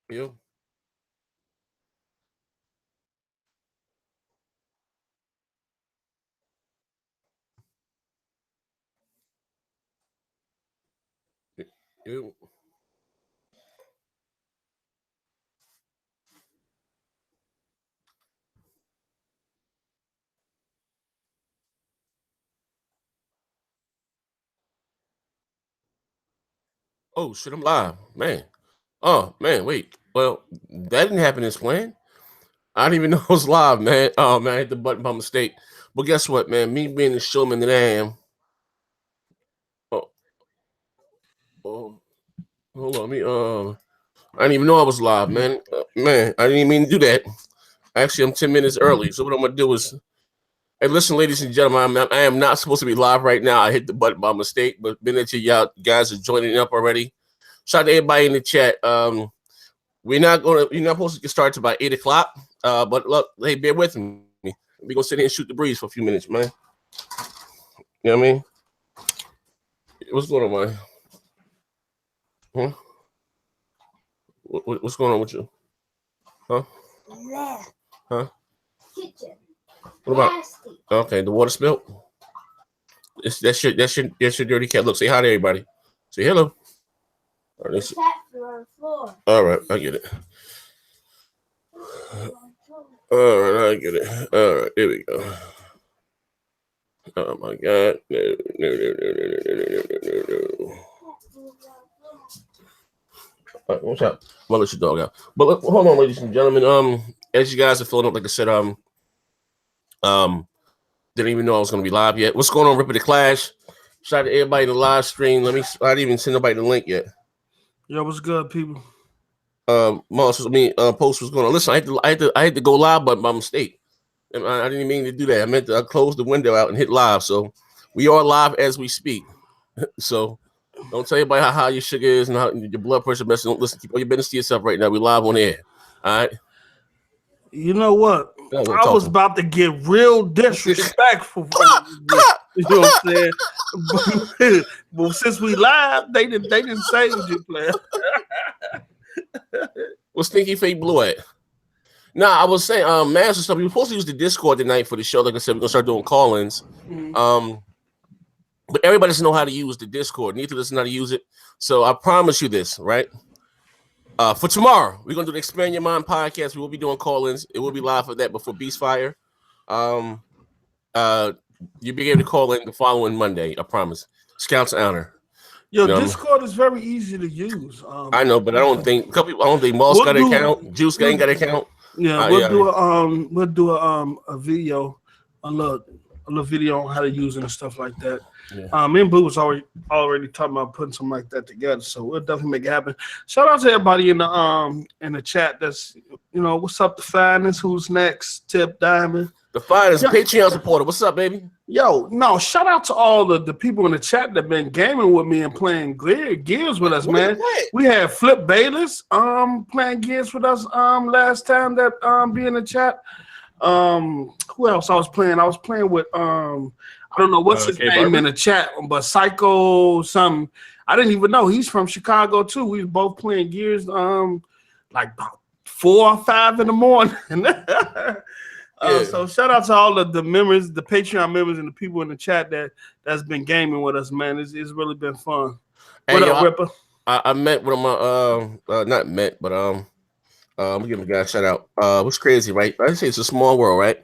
You. You. Oh shit! I'm live, man. Oh man, wait. Well, that didn't happen as planned. I didn't even know it was live, man. Oh man, I hit the button by mistake. But guess what, man? Me being the showman that I am. Oh, oh hold on, me. I didn't even know I was live, man. Man, I didn't even mean to do that. Actually, I'm 10 minutes early. So what I'm gonna do is, hey, listen, ladies and gentlemen, I am not supposed to be live right now. I hit the button by mistake, but been that y'all guys are joining up already. Shout out to everybody in the chat. You're not supposed to get started till about 8 o'clock. But look, hey, bear with me. We're gonna sit here and shoot the breeze for a few minutes, man. You know what I mean? What's going on, man? Huh? What's going on with you? Huh? Huh? What about? Okay, the water spilled. That's your dirty cat. Look, say hi to everybody. Say hello. All right, I get it. All right, I get it. All right, there we go. Oh my God! No. All right, watch out! I'm gonna let your dog out. But look, hold on, ladies and gentlemen. As you guys are filling up, like I said, didn't even know I was gonna be live yet. What's going on, Ripper the Clash? Shout out to everybody in the live stream. I didn't even send nobody the link yet. Yo, what's good, people? Post was going on. Listen, I had to go live, but by mistake. And I didn't mean to do that. I meant to close the window out and hit live. So we are live as we speak. So don't tell anybody how your sugar is and how your blood pressure messing. Don't listen. Keep all your business to yourself right now. We live on air. All right. You know what? I was about to get real disrespectful. You know what I'm saying? But since we live, they didn't say what you play. What's Stinky Fake Blue at? Nah, I was saying, Master stuff. We were supposed to use the Discord tonight for the show. Like I said, we're gonna start doing call-ins. Mm-hmm. But everybody doesn't know how to use the Discord. Neither does know how to use it. So I promise you this, right? For tomorrow, we're gonna do the Expand Your Mind podcast. We will be doing call-ins. It will be live for that before Beastfire. You'll be able to call in the following Monday. I promise. Scouts honor. Yo, Discord is very easy to use. I know, but I don't think Moss got an account. Juice ain't got an account. Yeah, we'll do a video, a little video on how to use it and stuff like that. Yeah. Me and Boo was already talking about putting something like that together, so we'll definitely make it happen. Shout out to everybody in the chat. That's what's up, the finest, who's next, Tip Diamond. The finest Patreon supporter. What's up, baby? Yo, no, shout out to all the people in the chat that been gaming with me and playing Gears with us, man. We had Flip Bayless playing Gears with us last time that be in the chat. Who else I was playing? I was playing with I don't know what's his name in the chat, but Psycho something. I didn't even know he's from Chicago too. We was both playing Gears like about 4 or 5 in the morning. So shout out to all the members, the Patreon members, and the people in the chat that's been gaming with us, man. It's really been fun. What up, Ripper? I met with him. Not met, but I'm gonna give him a guy a shout out. What's crazy, right? I say it's a small world, right?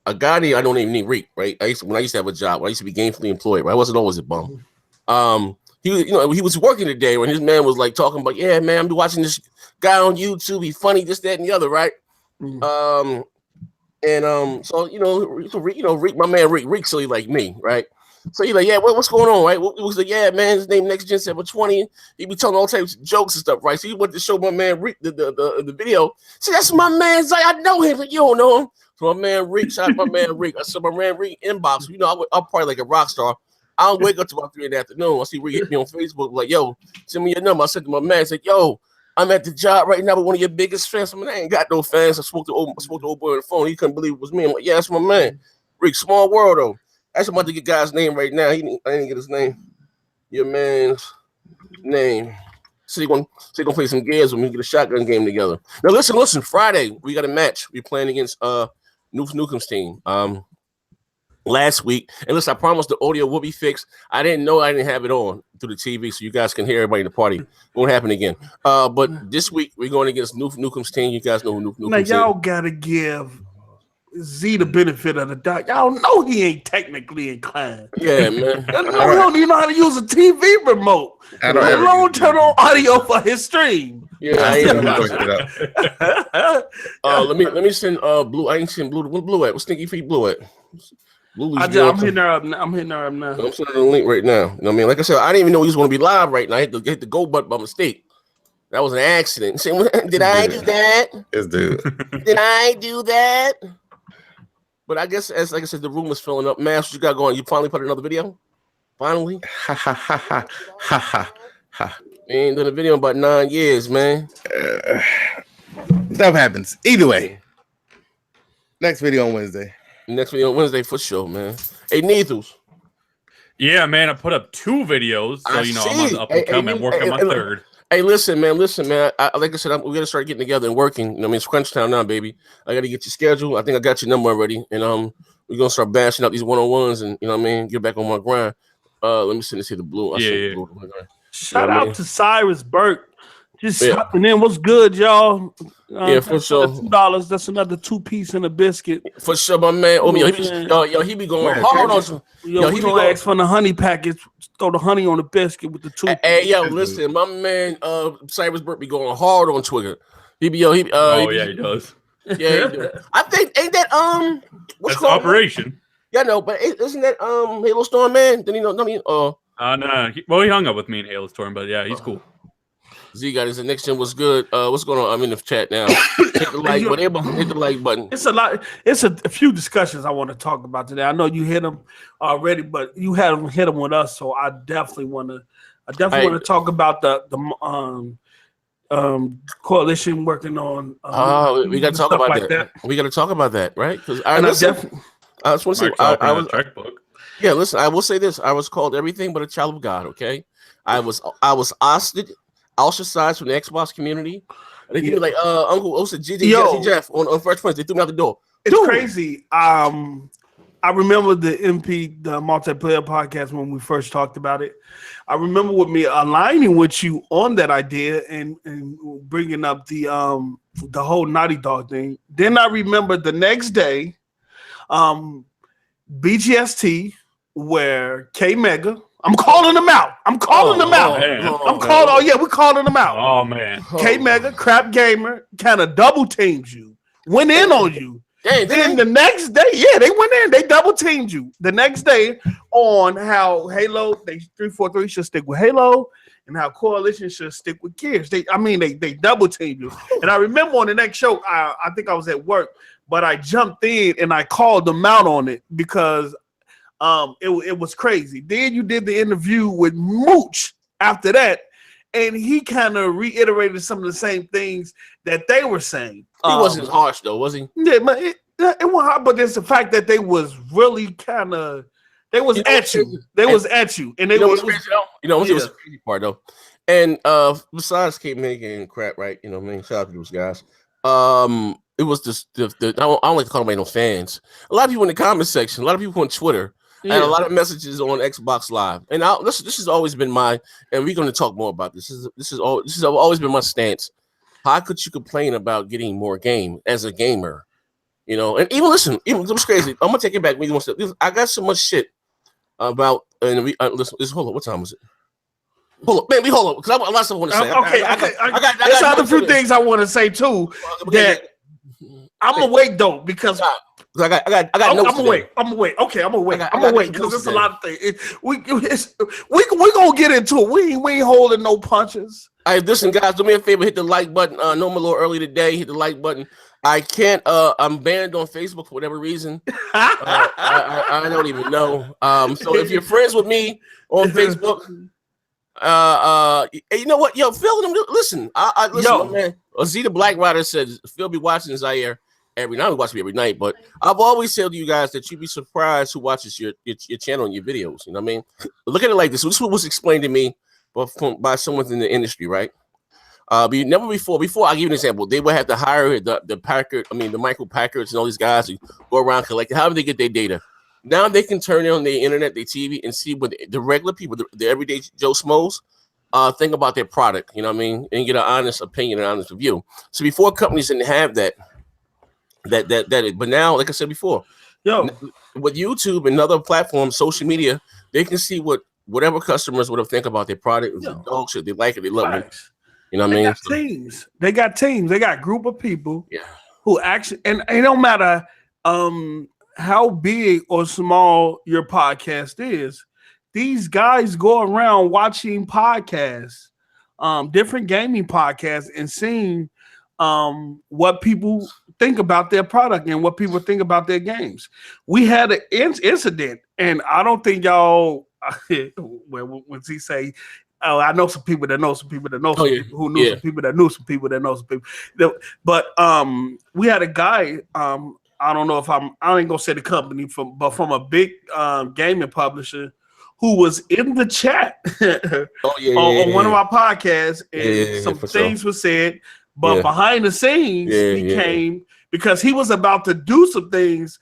A guy named I don't even need Reek, right? When I used to have a job, when I used to be gainfully employed, right? I wasn't always a bum. He was working today when his man was like talking about, yeah, man, I'm watching this guy on YouTube. He's funny, this, that, and the other, right? So Reek, my man Reek, silly like me, right? So he's like, yeah, what's going on, right? It was like, yeah, man, his name Next Gen 720. He be telling all types of jokes and stuff, right? So he went to show my man Reek the video. See, that's my man Zai. I know him, but you don't know him. So my man Reek, shout out my man Reek. I saw my man Reek inbox. I'm probably like a rock star. I don't wake up till about 3 in the afternoon. I see Reek hit me on Facebook, like, yo, send me your number. I said to my man, I said, yo, I'm at the job right now with one of your biggest fans. I mean, I ain't got no fans. I spoke to old boy on the phone. He couldn't believe it was me. I'm like, yeah, that's my man. Rick, small world, though. Actually, I'm about to get guy's name right now. I didn't get his name. Your man's name. So you're gonna play some Gears when we get a shotgun game together. Now listen. Friday we got a match. We're playing against Nukem's team. Last week, and listen, I promised the audio will be fixed. I didn't know I didn't have it on through the TV, so you guys can hear everybody in the party. Won't happen again. But this week we're going against Nukem's team. You guys know who Nukem's now y'all gotta give Z the benefit of the doubt. Y'all know he ain't technically inclined. Yeah, man. He don't even know how to use a TV remote. Let alone turn on audio for his stream. Yeah, I ain't let me send Blue. I ain't seen Blue. What's Blue at? What's Stinky Feet Blue at? I'm hitting her up now. I'm sending the link right now. You know what I mean? Like I said, I didn't even know he was going to be live right now. I hit the go button by mistake. That was an accident. Did I do that? Yes, dude. Did I do that? But I guess, like I said, the room is filling up. Man, what you got going? You finally put another video? Finally? Ha ha ha ha ha ha ha. Man, done a video in about 9 years, man. Stuff happens. Either way. Next video on Wednesday. Next video on Wednesday for sure, man. Hey, Neethles. Yeah, man. I put up 2 videos, so I'm on the up and coming. I'm working on my third. Hey, listen, man. Like I said, we're gonna start getting together and working. You know, I mean, it's crunch time now, baby. I gotta get your schedule. I think I got your number already, and we're gonna start bashing out these one-on-ones, and you know what I mean, get back on my grind. Let me send this here to Blue. Shout out to Cyrus Burke. Just hopping in. What's good, y'all? For sure. $2. That's another 2-piece and a biscuit. For sure, my man. He be going hard on. He gonna ask for the honey package. Throw the honey on the biscuit with the 2. Hey, listen, my man, Cyrus Burke be going hard on Twitter. He does. Yeah, I think ain't that what's called Yeah, Operation? no, but isn't that Halo Storm, man? Then no, he hung up with me in Halo Storm, but yeah, he's cool. Z got his next gen was good. What's going on? I'm in the chat now. Hit the like button. Hit the like button. It's a lot. It's a few discussions I want to talk about today. I know you hit them already, but you haven't hit them with us, so I definitely want to talk about the coalition working on. We got to talk about that. We got to talk about that, right? Because I just want to say I was checkbook. Yeah, listen. I will say this: I was called everything but a child of God. Okay, I was ostracized from the Xbox community. They threw me like Uncle Osa, Jesse Jeff on Fresh Prince. They threw me out the door. It's crazy. I remember the multiplayer podcast when we first talked about it. I remember with me aligning with you on that idea and bringing up the whole Naughty Dog thing. Then I remember the next day, BGST, where K Mega. I'm calling them out. We're calling them out. Oh man. K Mega, Crap Gamer, kind of double teamed you, went in on you. Then the next day, they went in, they double teamed you. The next day on how Halo, 343 should stick with Halo, and how Coalition should stick with Gears. They double teamed you. And I remember on the next show, I think I was at work, but I jumped in and I called them out on it because it was crazy. Then you did the interview with Mooch after that, and he kind of reiterated some of the same things that they were saying. He wasn't harsh though, was he? Yeah, but it wasn't hard. But it's the fact that they was really kind of at you. They was at you, and they was crazy though. It was the crazy part though. And besides Kate Megan and Crap, right? You know, what I mean, shout out to those guys. It was the I don't like to call them no fans. A lot of people in the comment section, a lot of people on Twitter. And a lot of messages on Xbox Live, and this has always been and we're going to talk more about this. This has always been my stance. How could you complain about getting more game as a gamer? You know, and even it was crazy. I'm gonna take it back. I got so much shit about, and listen. Hold on, what time is it? Hold up, man. Hold up, because I got a lot of stuff I want to say. I got a few things I want to say too. That I'm gonna wait though because. I got notes. I'm gonna wait. Okay, I'm gonna wait because there's a lot of things. We gonna get into it. We ain't holding no punches. Hey, listen, guys, do me a favor. Hit the like button. I know I'm a little early today. Hit the like button. I can't. I'm banned on Facebook for whatever reason. I don't even know. So if you're friends with me on Facebook, you know what? Yo, Phil, listen. I listen, man. Azita Black Rider says Phil be watching Zaire. Every night we watch me every night, but I've always said to you guys that you'd be surprised who watches your channel and your videos. You know what I mean? Look at it like this. This was explained to me but by someone in the industry, right? But never before I give you an example, they would have to hire the Packard, the Michael Packards and all these guys who go around collecting. How do they get their data? Now they can turn on their internet, their TV, and see what the regular people, the everyday Joe Schmoes, think about their product, you know what I mean, and get an honest opinion and honest review. So before, companies didn't have that, but now, like I said before, with YouTube and other platforms, social media, they can see whatever customers would have think about their product. If they dog shit, they like it, they love it. You know what I mean? Teams. They got teams. They got a group of people who actually, and it don't matter how big or small your podcast is. These guys go around watching podcasts, different gaming podcasts, and seeing what people think about their product and what people think about their games. We had an incident, and I don't think y'all. When he say, "Oh, I know some people that know some people that know some people who knew some people that knew some people that know some people," but we had a guy. I don't know if I ain't gonna say the company but from a big gaming publisher who was in the chat on one of our podcasts, and some things were said, but behind the scenes he came because he was about to do some things.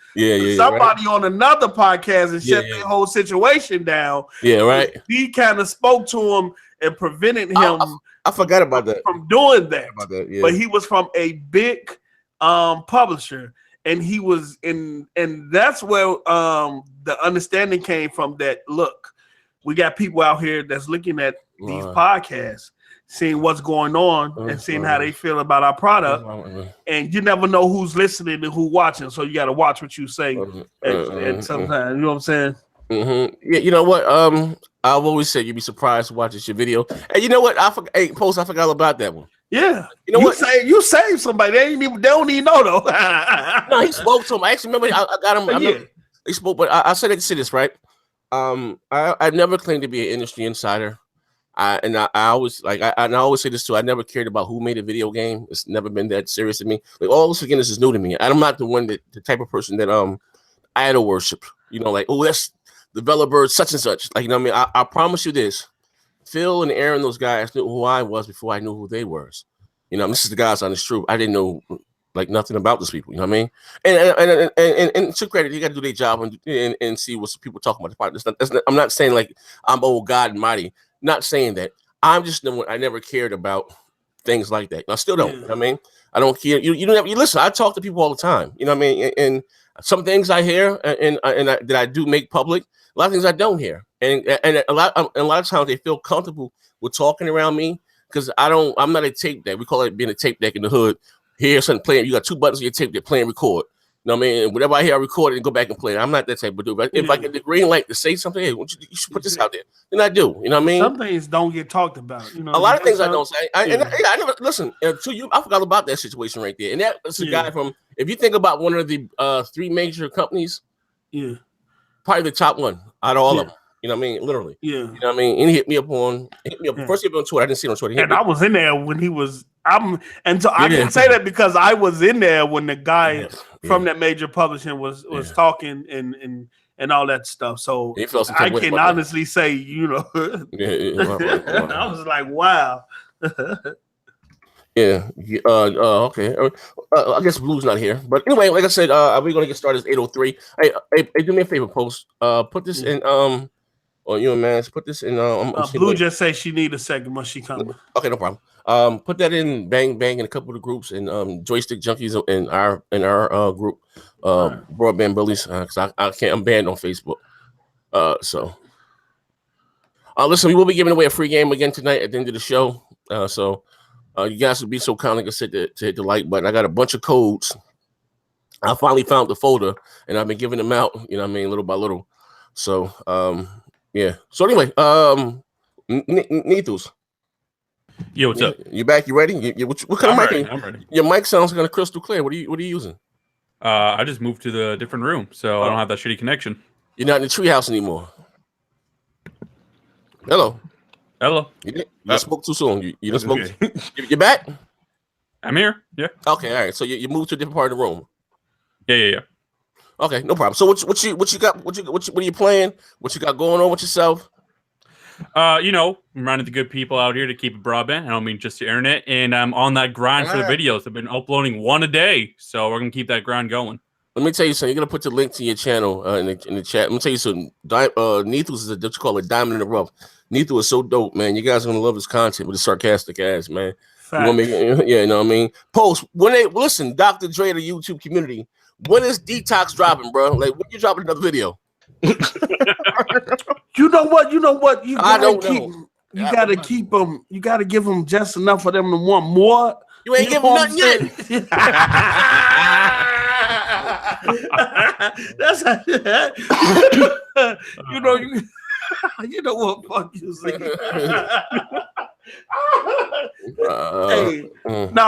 Somebody on another podcast and shut the whole situation down. He kind of spoke to him and prevented him. I forgot about that from doing that. But he was from a big publisher. And he was in, and that's where the understanding came from. That look, we got people out here that's looking at these podcasts, seeing what's going on, and seeing how they feel about our product. And you never know who's listening and who's watching, so you got to watch what you say. And sometimes, you know what I'm saying? Yeah, you know what? I've always said you'd be surprised to watch this your video. And you know what? I forgot all about that one. Yeah, you know what? You saved somebody. They don't even know though. No, he spoke to him. I actually remember I got him. He spoke, but I said it to say this right. I never claimed to be an industry insider. I always I always say this too. I never cared about who made a video game. It's never been that serious to me. Like all this forgiveness is new to me. I'm not the type of person that idol worship. You know, like that's developer such and such. Like you know what I mean. I promise you this. Phil and Aaron, those guys knew who I was before I knew who they were. You know, this is the guys on the street. I didn't know like nothing about these people. You know what I mean? And to credit, you got to do their job and see what people talking about the product. I'm not saying like I'm old God and mighty. Not saying that. I'm just I never cared about things like that. I still don't. You know what I mean? I don't care. You don't have, you listen. I talk to people all the time. You know what I mean? And some things I hear and that I do make public. A lot of things I don't hear. And a lot of times they feel comfortable with talking around me because I'm not a tape deck. We call it being a tape deck in the hood. Hear something playing. You got two buttons on your tape deck, play and record. You know what I mean? And whenever I hear I record it and go back and play it. I'm not that type of dude. But if I get the green light to say something, hey, you should put this out there. Then I do. You know what I mean? Some things don't get talked about. You know, a lot of things I don't say. I never listen to you. I forgot about that situation right there. And that's a guy from. If you think about one of the three major companies, probably the top one out of all of them. You know what I mean? Literally. Yeah. You know what I mean? And he hit me up first he hit me on Twitter. I didn't see it on Twitter. And I was in there when he was I can say that because I was in there when the guy from that major publishing was talking and all that stuff. So I can honestly say, you know, I was like, wow. Okay. I guess Blue's not here, but anyway, like I said, we're gonna get started at 8:03. Hey, do me a favor, post. Put this in or you and man, put this in. Blue just say she need a second when she comes. Okay, no problem. Put that in Bang in a couple of the groups and Joystick Junkies in our group, Broadband Bullies. Because I can't. I'm banned on Facebook. So listen, we will be giving away a free game again tonight at the end of the show. So you guys would be so kind, like I said, to hit the like button. I got a bunch of codes. I finally found the folder and I've been giving them out. You know what I mean, little by little. So yeah. So anyway, Nethus. Yo, what's up? You back? You ready? What kind of mic? I'm ready. Your mic sounds kind of crystal clear. What are you using? I just moved to the different room, so I don't have that shitty connection. You're not in the treehouse anymore. Hello. You spoke too soon. You just spoke. Okay. You back? I'm here. Yeah. Okay. All right. So you moved to a different part of the room. Yeah. Okay, no problem. So what you got? What are you playing? What you got going on with yourself? You know, I'm running the good people out here to keep it broadband. I don't mean just the internet. And I'm on that grind for the videos. I've been uploading one a day. So we're going to keep that grind going. Let me tell you something. You're going to put the link to your channel in the chat. Let me tell you something. Neethus is what you call a diamond in the rough. Neethus is so dope, man. You guys are going to love his content with his sarcastic ass, man. You gonna make it, yeah, you know what I mean? Post, when they, listen, Dr. Dre, the YouTube community, when is Detox dropping, bro? Like, when you dropping another video? You know what? You gotta keep them. You gotta give them just enough for them to want more. You ain't giving nothing yet. That's you know what? Fuck you, say. Hey, no,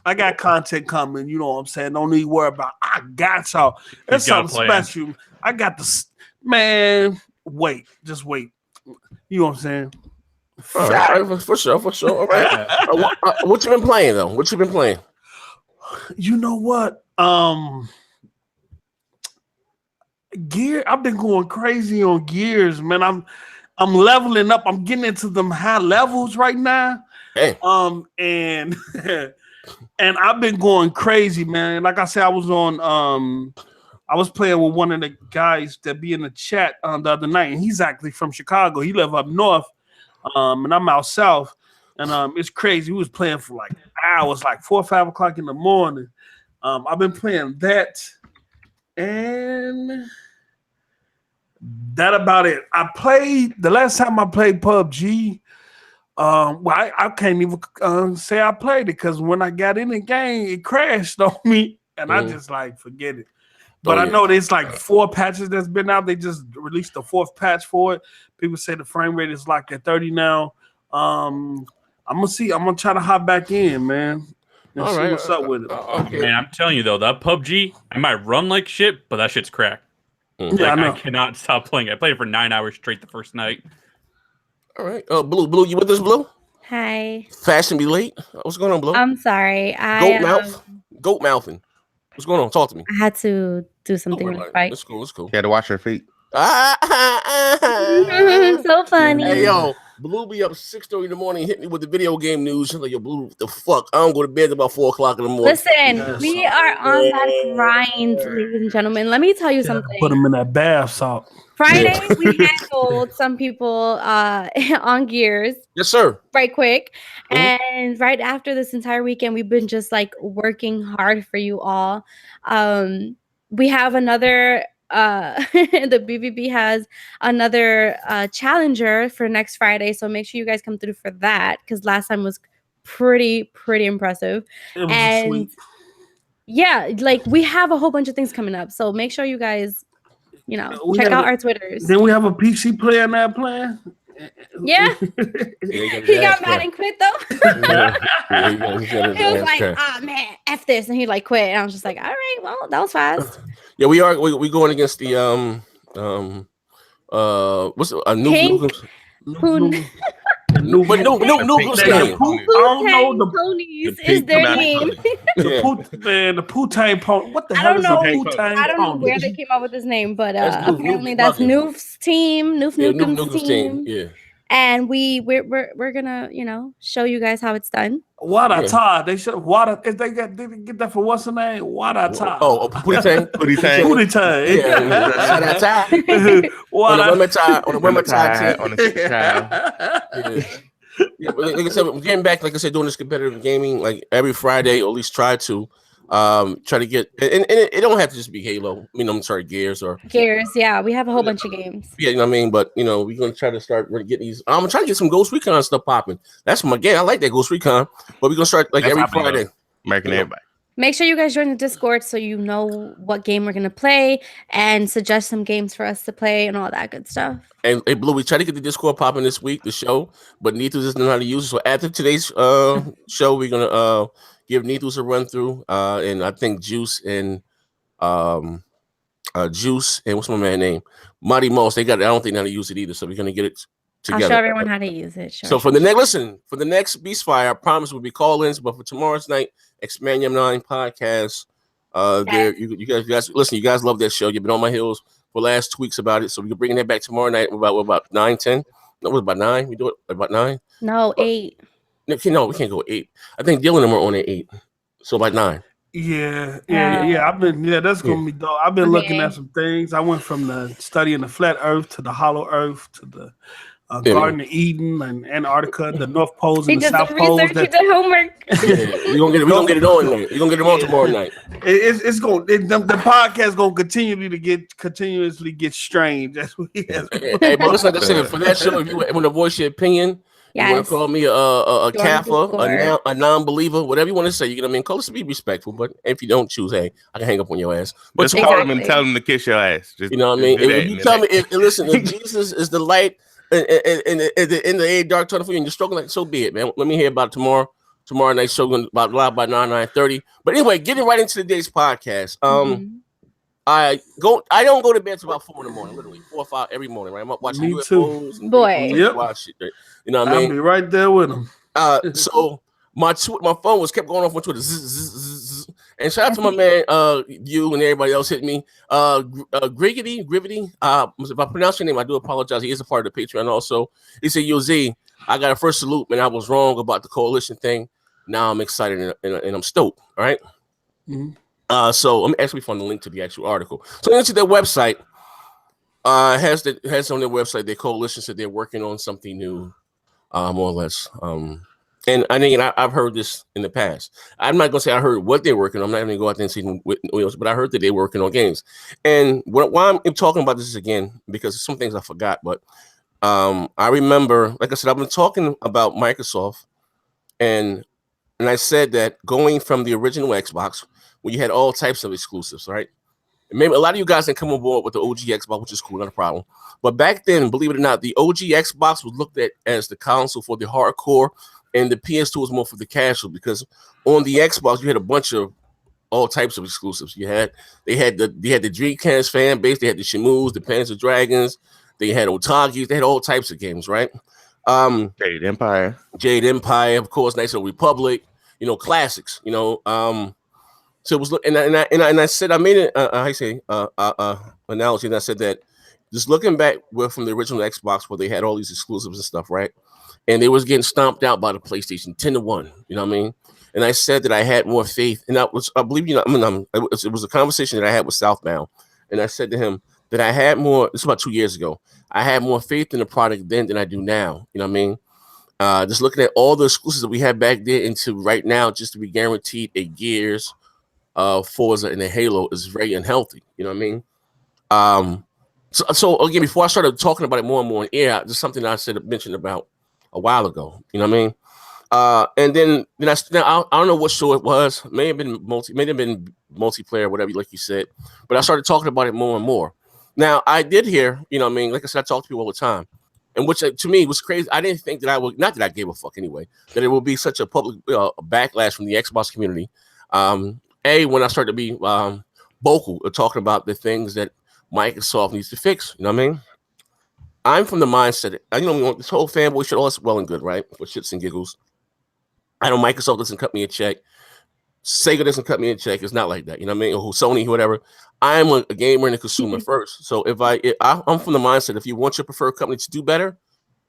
I got content coming. You know what I'm saying? Don't need to worry about. I got y'all. It's something special. I got the man. Wait, just wait. You know what I'm saying? All right, for sure. All right. What you been playing though? What you been playing? You know what? Gear. I've been going crazy on Gears, man. I'm leveling up. I'm getting into them high levels right now. Hey. And and I've been going crazy, man. Like I said, I was playing with one of the guys that be in the chat the other night, and he's actually from Chicago. He live up north, and I'm out south. And it's crazy. We was playing for like hours, like 4 or 5 o'clock in the morning. I've been playing that, and that about it. I played the last time I played PUBG. Well, I can't even say I played it because when I got in the game, it crashed on me, and I just like forget it. But I know there's like 4 patches that's been out. They just released the 4th patch for it. People say the frame rate is like at 30 now. I'm gonna see. I'm gonna try to hop back in, man. And see what's up with it. Okay. Man, I'm telling you though, that PUBG, I might run like shit, but that shit's cracked. Yeah, I cannot stop playing it. I played it for 9 hours straight the first night. All right. Blue, you with us, Blue? Hi. Fashion be late. What's going on, Blue? I'm sorry. Goat mouthing. What's going on? Talk to me. I had to do something really quick. It's cool. You had to wash her feet. So funny. Hey, yo. Blue be up 6:30 in the morning, hit me with the video game news. She's like, yo, Blue, the fuck? I don't go to bed about 4 o'clock in the morning. Listen, we are on that grind, ladies and gentlemen. Let me tell you something. Put them in that bath salt. Friday, we handled some people on Gears. Yes, sir. Right quick. And right after this entire weekend, we've been just like working hard for you all. We have another the BBB has another challenger for next Friday, so make sure you guys come through for that because last time was pretty impressive. And sweet. Yeah, like we have a whole bunch of things coming up, so make sure you guys check out our Twitters. Then we have a PC player in that plan. Yeah. He got mad and quit though. He was like, "Ah, man, F this," and he like quit. And I was just like, "All right, well, that was fast." Yeah, we going against the what's a new ponies is their name. The Putang pony. What the hell is a Putang? I don't know where they came up with this name, but apparently that's Noof's team, Noof Nookem's team. Yeah. And we're gonna show you guys how it's done. Wadata. They should water. If they get that for what's the name? Wadata. Oh, Putang. Putang. Yeah. On the women's side on the Yeah, like I said, getting back, like I said, doing this competitive gaming, like every Friday, or at least try to get, and it don't have to just be Halo. I'm sorry, Gears. Yeah, we have a whole bunch of games. Yeah, you know what I mean. But we're gonna try to start getting these. I'm trying to get some Ghost Recon stuff popping. That's my game. I like that Ghost Recon. But we're gonna start every Friday. Making everybody. Make sure you guys join the Discord so you know what game we're gonna play and suggest some games for us to play and all that good stuff. And hey, Blue, we try to get the Discord popping this week, the show, but Neethus doesn't know how to use it. So after today's show, we're gonna give Neethus a run through, and I think Juice and what's my man name, Mighty Mouse. They got it. I don't think how to use it either. So we're gonna get it together. I'll show everyone how to use it. So for the next Beast Fire, I promise will be call-ins, but for tomorrow's night, X-Man 9 podcast. There, you guys listen. You guys love that show. You've been on my heels for the last 2 weeks about it. So we're bringing that back tomorrow night. About 9, 10. No, it was about 9. We do it about 9. No, 8. No, we can't go 8. I think Dylan and them are on at 8. So about 9. Yeah. That's gonna be dope. I've been looking at some things. I went from the studying the flat Earth to the hollow Earth to the Garden of Eden and Antarctica, the North Poles and the South Poles. He did homework. We're gonna get it on there. We're gonna get it on tomorrow night. The podcast gonna continuously get strange as we. Hey, but listen, like I said, for that show, if you want to voice your opinion. Yes. You want to call me a Kaffa, a non-believer, whatever you want to say. You know what I mean? Call us to be respectful, but if you don't choose, hey, I can hang up on your ass. But just call him and tell him to kiss your ass. You know what I mean? If you tell me, listen, if Jesus is the light in the age dark tunnel for you, and you're struggling, like, so be it, man. Let me hear about it tomorrow night show about live by 9:30. But anyway, getting right into today's podcast. I don't go to bed till about 4 in the morning, literally 4 or 5 every morning. Right, I'm up watching UFOs. Boy, watch it. You know what I mean? I'll be right there with him. So my phone was kept going off on Twitter. And shout out to my man, you and everybody else hit me. Grivity. If I pronounce your name, I do apologize. He is a part of the Patreon also. He said, "Yo, Z, I got a first salute, man. I was wrong about the coalition thing. Now I'm excited and I'm stoked." All right. Mm-hmm. So I'm actually find the link to the actual article. So into their website, has on their website their coalition said they're working on something new, more or less. And I think I've heard this in the past. I'm not gonna say I heard what they're working on. I'm not gonna go out there and see them with, but I heard that they're working on games. And why I'm talking about this again, because some things I forgot, but I remember, like I said, I've been talking about Microsoft, and I said that going from the original Xbox, where you had all types of exclusives, right? And maybe a lot of you guys didn't come on board with the OG Xbox, which is cool, not a problem. But back then, believe it or not, the OG Xbox was looked at as the console for the hardcore, and the PS2 was more for the casual, because on the Xbox you had a bunch of all types of exclusives. They had the Dreamcast fan base, they had the Shamus, the Panzer Dragons, they had Otagis, they had all types of games, right? Jade Empire, of course, Knights of the Republic, classics, So it was, and I said, I made it, analogy, and I said that just looking back from the original Xbox where they had all these exclusives and stuff, right? And they was getting stomped out by the PlayStation 10-1, you know what I mean? And I said that I had more faith, and it was a conversation that I had with Southbound, and I said to him that I had more, this was about 2 years ago, I had more faith in the product then than I do now, you know what I mean? Just looking at all the exclusives that we had back then into right now, just to be guaranteed a Gears, Forza, and a Halo is very unhealthy, you know what I mean? So again, before I started talking about it more and more in air, just something I mentioned about a while ago, you know what I mean? And then I don't know what show it was. May have been multiplayer, whatever, like you said. But I started talking about it more and more. Now I did hear, you know what I mean? Like I said, I talk to people all the time, and which to me was crazy. I didn't think that I would, not that I gave a fuck anyway, that it would be such a public backlash from the Xbox community. When I started to be vocal talking about the things that Microsoft needs to fix, you know what I mean? I'm from the mindset, this whole fanboy shit, all that's well and good, right? For shits and giggles. I know Microsoft doesn't cut me a check. Sega doesn't cut me a check. It's not like that, you know what I mean? Or Sony, whatever. I'm a gamer and a consumer first. So I'm from the mindset, if you want your preferred company to do better,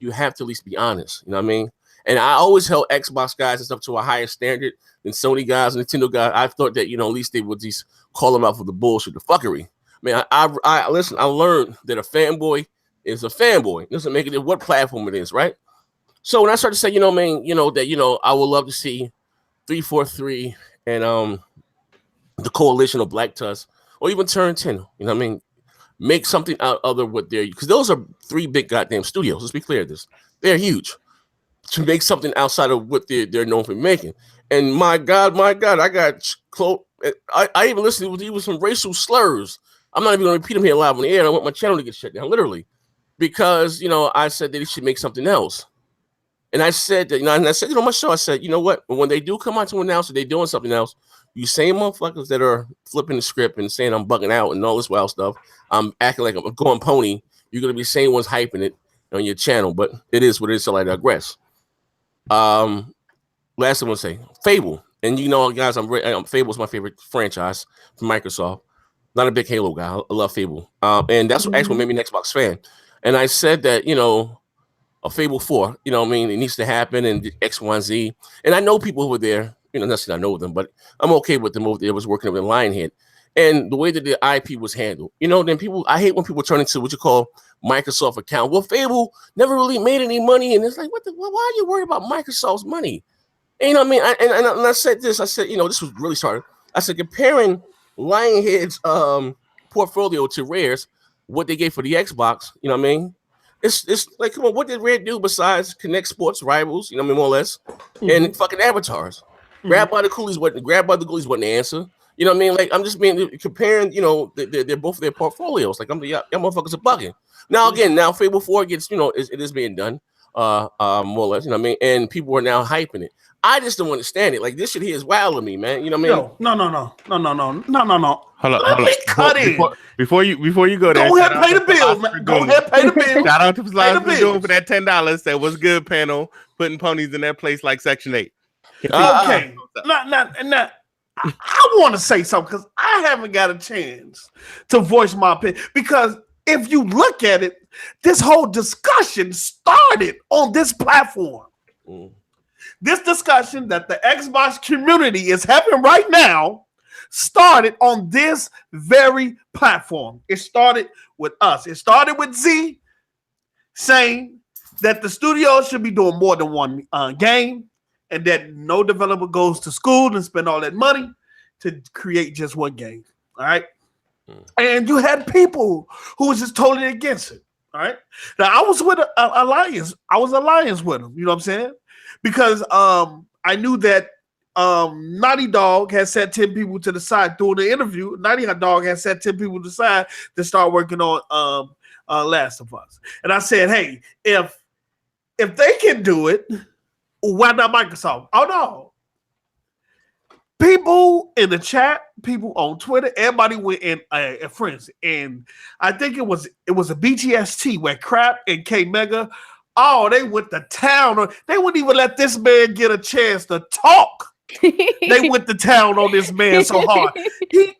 you have to at least be honest, you know what I mean? And I always held Xbox guys and stuff to a higher standard than Sony guys and Nintendo guys. I thought that, at least they would just call them out for the bullshit, the fuckery. Man, I listen, I learned that a fanboy is a fanboy. It doesn't make it what platform it is, right? So when I started to say, that I would love to see 343 and the coalition of Black Tusk, or even Turn 10, you know what I mean? Make something out other what they're, because those are 3 big goddamn studios. Let's be clear, they're huge. To make something outside of what they're known for making. And my God, I got close. I even listened to even some racial slurs. I'm not even going to repeat them here live on the air. I want my channel to get shut down, literally. Because, I said that they should make something else. And I said that, on my show, I said, you know what? When they do come out to announce that they're doing something else, you same motherfuckers that are flipping the script and saying I'm bugging out and all this wild stuff, I'm acting like I'm a going pony, you're going to be the same ones hyping it on your channel. But it is what it is, so I digress. Last thing I want to say, Fable. And guys, Fable's my favorite franchise from Microsoft. Not a big Halo guy. I love Fable. And that's what actually made me an Xbox fan. And I said that, a Fable 4, it needs to happen, and X, Y, and Z. And I know people who were there, not necessarily I know them, but I'm okay with them over there. Was working with Lionhead. And the way that the IP was handled, then I hate when people turn into what you call Microsoft account. Well, Fable never really made any money. And it's like, why are you worried about Microsoft's money? And, you know what I mean? And I said this, this was really started. I said, comparing Lionhead's portfolio to Rare's, what they gave for the Xbox, you know what I mean? It's like, come on, what did Rare do besides connect sports rivals, more or less, and fucking avatars? Grab by the Ghoulies wasn't the answer. You know what I mean? Like, I'm just comparing, they're both their portfolios. Like, y'all motherfuckers are bugging. Now, again, Fable 4 gets, it is being done, more or less, you know what I mean? And people are now hyping it. I just don't understand it. Like, this shit here is wild to me, man. You know what I mean? No. Hold on. Let me cut in. Before you go there. Go ahead, pay the bills, man. Go ahead, pay the bills. Shout out to Philosopher Doom for that $10. That was good, panel. Putting ponies in their place like Section 8. Okay. I want to say something because I haven't got a chance to voice my opinion. Because if you look at it, this whole discussion started on this platform. This discussion that the Xbox community is having right now started on this very platform. It started with us. It started with Z saying that the studio should be doing more than one game, and that no developer goes to school and spend all that money to create just one game. All right. And you had people who was just totally against it. All right. Now I was with Alliance. I was Alliance with them. You know what I'm saying? Because I knew that Naughty Dog had set 10 people to the side during the interview. Naughty Dog had set 10 people to the side to start working on Last of Us. And I said, hey, if they can do it, why not Microsoft? Oh no. People in the chat, people on Twitter, everybody went in friends. And I think it was a BGST where Crap and K Mega, they went to town. They wouldn't even let this man get a chance to talk. They went to town on this man so hard. He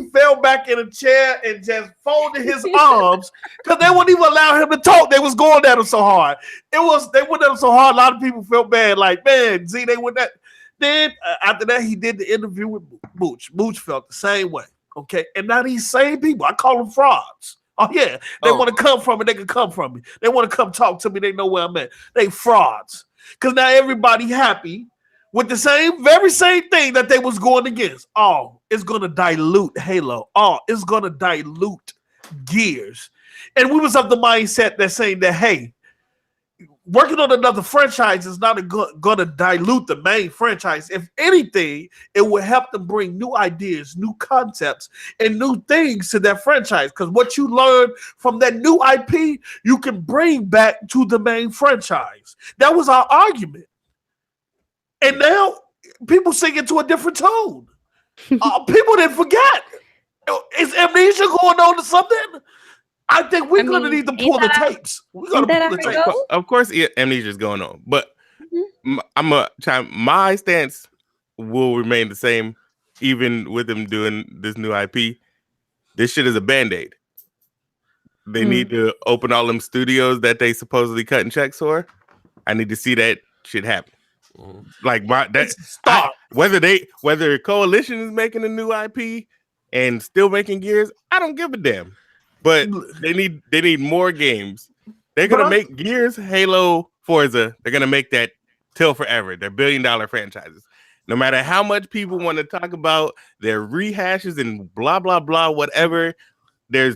fell back in a chair and just folded his arms because they wouldn't even allow him to talk. They was going at him so hard. They went at him so hard. A lot of people felt bad. Like, man, Z, they went that. Then after that, he did the interview with Mooch. Mooch felt the same way. Okay, and now these same people, I call them frauds. Oh yeah, they want to come from me. They can come from me. They want to come talk to me. They know where I'm at. They frauds because now everybody happy with the very same thing that they was going against. Oh, it's going to dilute Halo. Oh, it's going to dilute Gears. And we was of the mindset that saying that, hey, working on another franchise is not going to dilute the main franchise. If anything, it will help them bring new ideas, new concepts, and new things to that franchise. Because what you learn from that new IP, you can bring back to the main franchise. That was our argument. And now people sing it to a different tone. People didn't forget. Is amnesia going on to something? I think we're going to need to pull the tapes. We're going to pull the tapes. Of course, amnesia is going on. But my stance will remain the same, even with them doing this new IP. This shit is a Band-Aid. They need to open all them studios that they supposedly cutting checks for. I need to see that shit happen. Like whether Coalition is making a new IP and still making Gears, I don't give a damn. But they need more games. They're gonna make Gears, Halo, Forza. They're gonna make that till forever. They're billion-dollar franchises. No matter how much people want to talk about their rehashes and blah blah blah, whatever. There's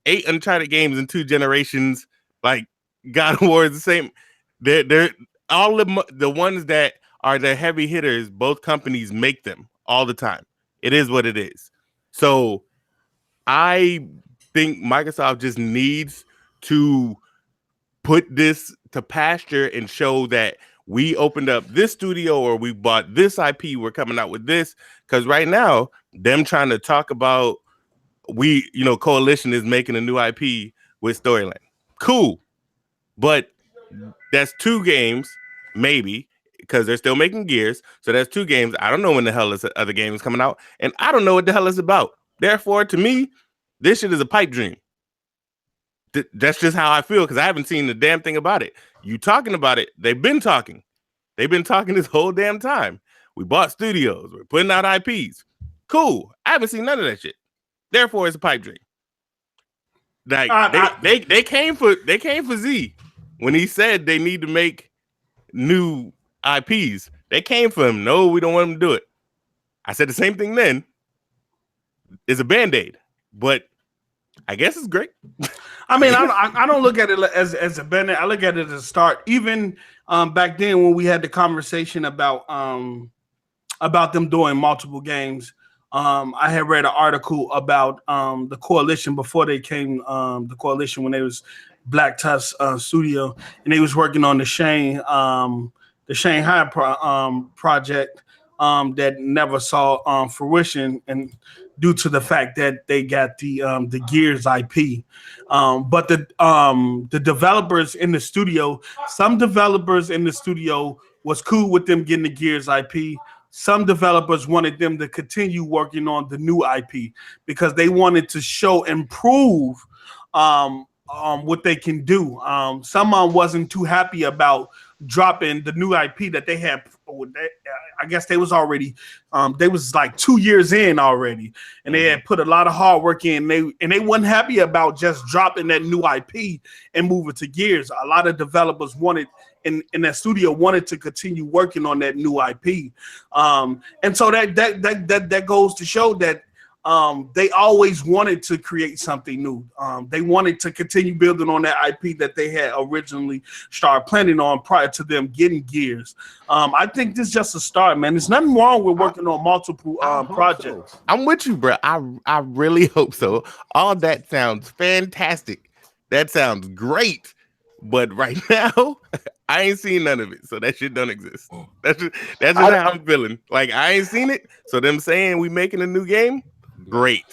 8 Uncharted games in 2 generations. Like God of War is the same. They're all the ones that are the heavy hitters, both companies make them all the time. It is what it is. So I think Microsoft just needs to put this to pasture and show that we opened up this studio or we bought this IP. We're coming out with this. Because right now, them trying to talk about Coalition is making a new IP with Storyline. Cool. But that's 2 games, maybe, because they're still making Gears. So that's 2 games. I don't know when the hell this other game is coming out, and I don't know what the hell it's about. Therefore, to me, this shit is a pipe dream. That's just how I feel because I haven't seen the damn thing about it. You talking about it? They've been talking. They've been talking this whole damn time. We bought studios. We're putting out IPs. Cool. I haven't seen none of that shit. Therefore, it's a pipe dream. Like they came for Z when he said they need to make new IPs. They came for him. No, we don't want him to do it. I said the same thing then. It's a Band-Aid, but I guess it's great. I mean, I don't look at it as a Band-Aid. I look at it as a start. Even back then when we had the conversation about them doing multiple games, I had read an article about the Coalition before they came. The Coalition when they was Black Tusk Studio, and they was working on the Shanghai project that never saw fruition, and due to the fact that they got the Gears IP, but the developers in the studio, some developers in the studio was cool with them getting the Gears IP. Some developers wanted them to continue working on the new IP because they wanted to show and prove what they can do. Someone wasn't too happy about dropping the new IP that they had. I guess they was already, they was like 2 years in already, and they had put a lot of hard work in. They wasn't happy about just dropping that new IP and moving to Gears. A lot of developers wanted in that studio wanted to continue working on that new IP, and so that goes to show that they always wanted to create something new. They wanted to continue building on that IP that they had originally started planning on prior to them getting Gears. I think this is just a start, man. There's nothing wrong with working on multiple projects. So. I'm with you, bro. I really hope so. All that sounds fantastic. That sounds great. But right now, I ain't seen none of it, so that shit don't exist. That's just how I'm feeling. Like I ain't seen it, so them saying we making a new game, great.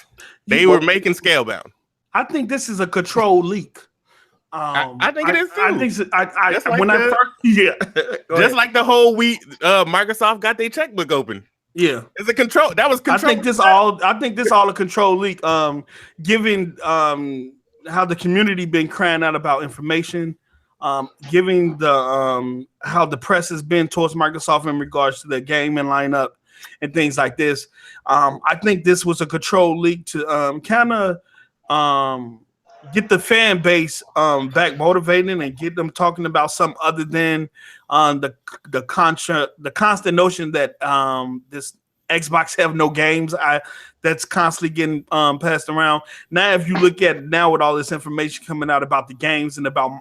They were making Scalebound. I think this is a controlled leak. I think it is too. I think so, just like the whole week, Microsoft got their checkbook open. Yeah, it's a control. That was control. I think this all a control leak. Given how the community been crying out about information. Giving the how the press has been towards Microsoft in regards to the gaming lineup and things like this. I think this was a control leak to kind of get the fan base back motivating and get them talking about something other than the constant notion that this Xbox have no games. That's constantly getting passed around. Now, if you look at now with all this information coming out about the games and about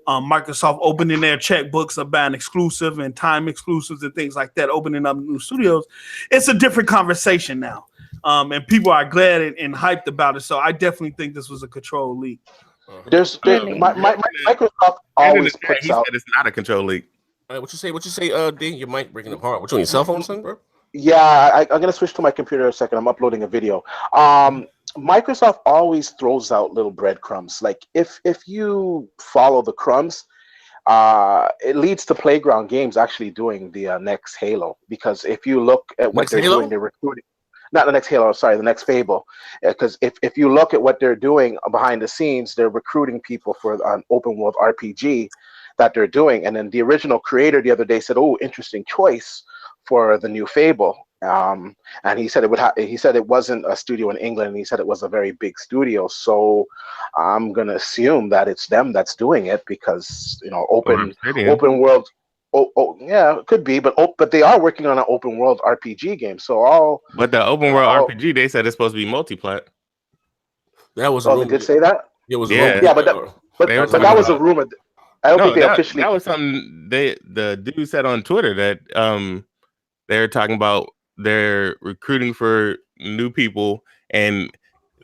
Microsoft opening their checkbooks about exclusive and time exclusives and things like that, opening up new studios, it's a different conversation now. And people are glad and hyped about it. So I definitely think this was a control leak. Microsoft always puts out. It's not a control leak. What you say, D? Your mic breaking apart. What you on your cell phone, son, bro? Yeah, I'm gonna switch to my computer in a second. I'm uploading a video. Microsoft always throws out little breadcrumbs. Like if you follow the crumbs, it leads to Playground Games actually doing the next Halo. Because if you look at what they're doing, they're recruiting. Not the next Halo, sorry, the next Fable. Because if you look at what they're doing behind the scenes, they're recruiting people for an open world RPG that they're doing. And then the original creator the other day said, "Oh, interesting choice for the new Fable." And he said he said it wasn't a studio in England, and he said it was a very big studio. So I'm gonna assume that it's them that's doing it because open world. Oh yeah, it could be, but they are working on an open world RPG game. But the open world RPG, they said it's supposed to be multi-plat. That was. They did say that. It was. Yeah, but that was a rumor. I don't think they officially. That was something the dude said on Twitter that they're talking about. They're recruiting for new people, and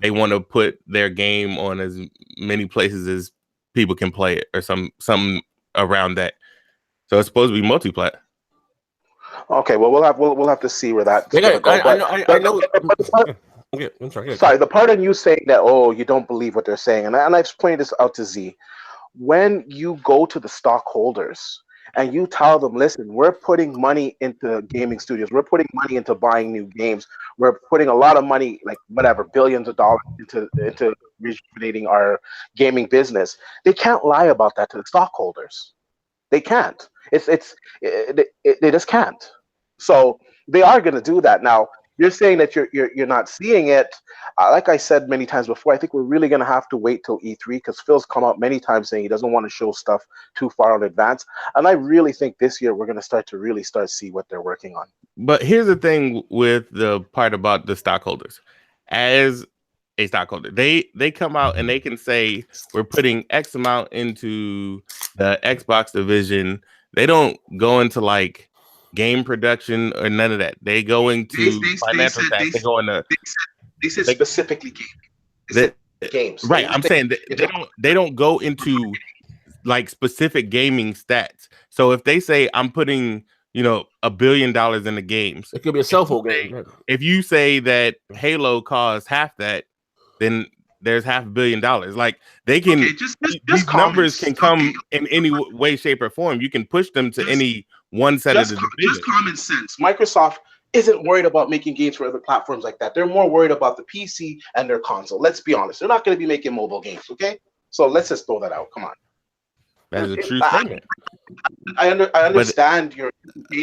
they want to put their game on as many places as people can play it, or something around that. So it's supposed to be multi-plat. Okay, well we'll have to see where that. I know. I'm sorry. Sorry, the part of you saying that you don't believe what they're saying, and I've pointed this out to Z. When you go to the stockholders and you tell them, listen, we're putting money into gaming studios, we're putting money into buying new games, we're putting a lot of money, like whatever, billions of dollars into rejuvenating our gaming business, they can't lie about that to the stockholders. They can't. They just can't. So they are going to do that. Now, you're saying that you're not seeing it. Like I said many times before, I think we're really going to have to wait till E3, because Phil's come out many times saying he doesn't want to show stuff too far in advance. And I really think this year we're going to start to see what they're working on. But here's the thing with the part about the stockholders. As a stockholder, they come out and they can say we're putting X amount into the Xbox division. They don't go into like game production or none of that. They go into financial tax. They go into. They said specifically games. Right. I'm saying they don't go into like specific gaming stats. So if they say I'm putting, $1 billion in the games, it could be a cell phone game. If you say that Halo costs half that, then there's $500 million. Like they can, these numbers can come in any way, shape, or form. You can push them to any one set of the division. Just common sense. Microsoft isn't worried about making games for other platforms like that. They're more worried about the PC and their console. Let's be honest. They're not going to be making mobile games, okay? So let's just throw that out. Come on. That is a true statement. I understand your.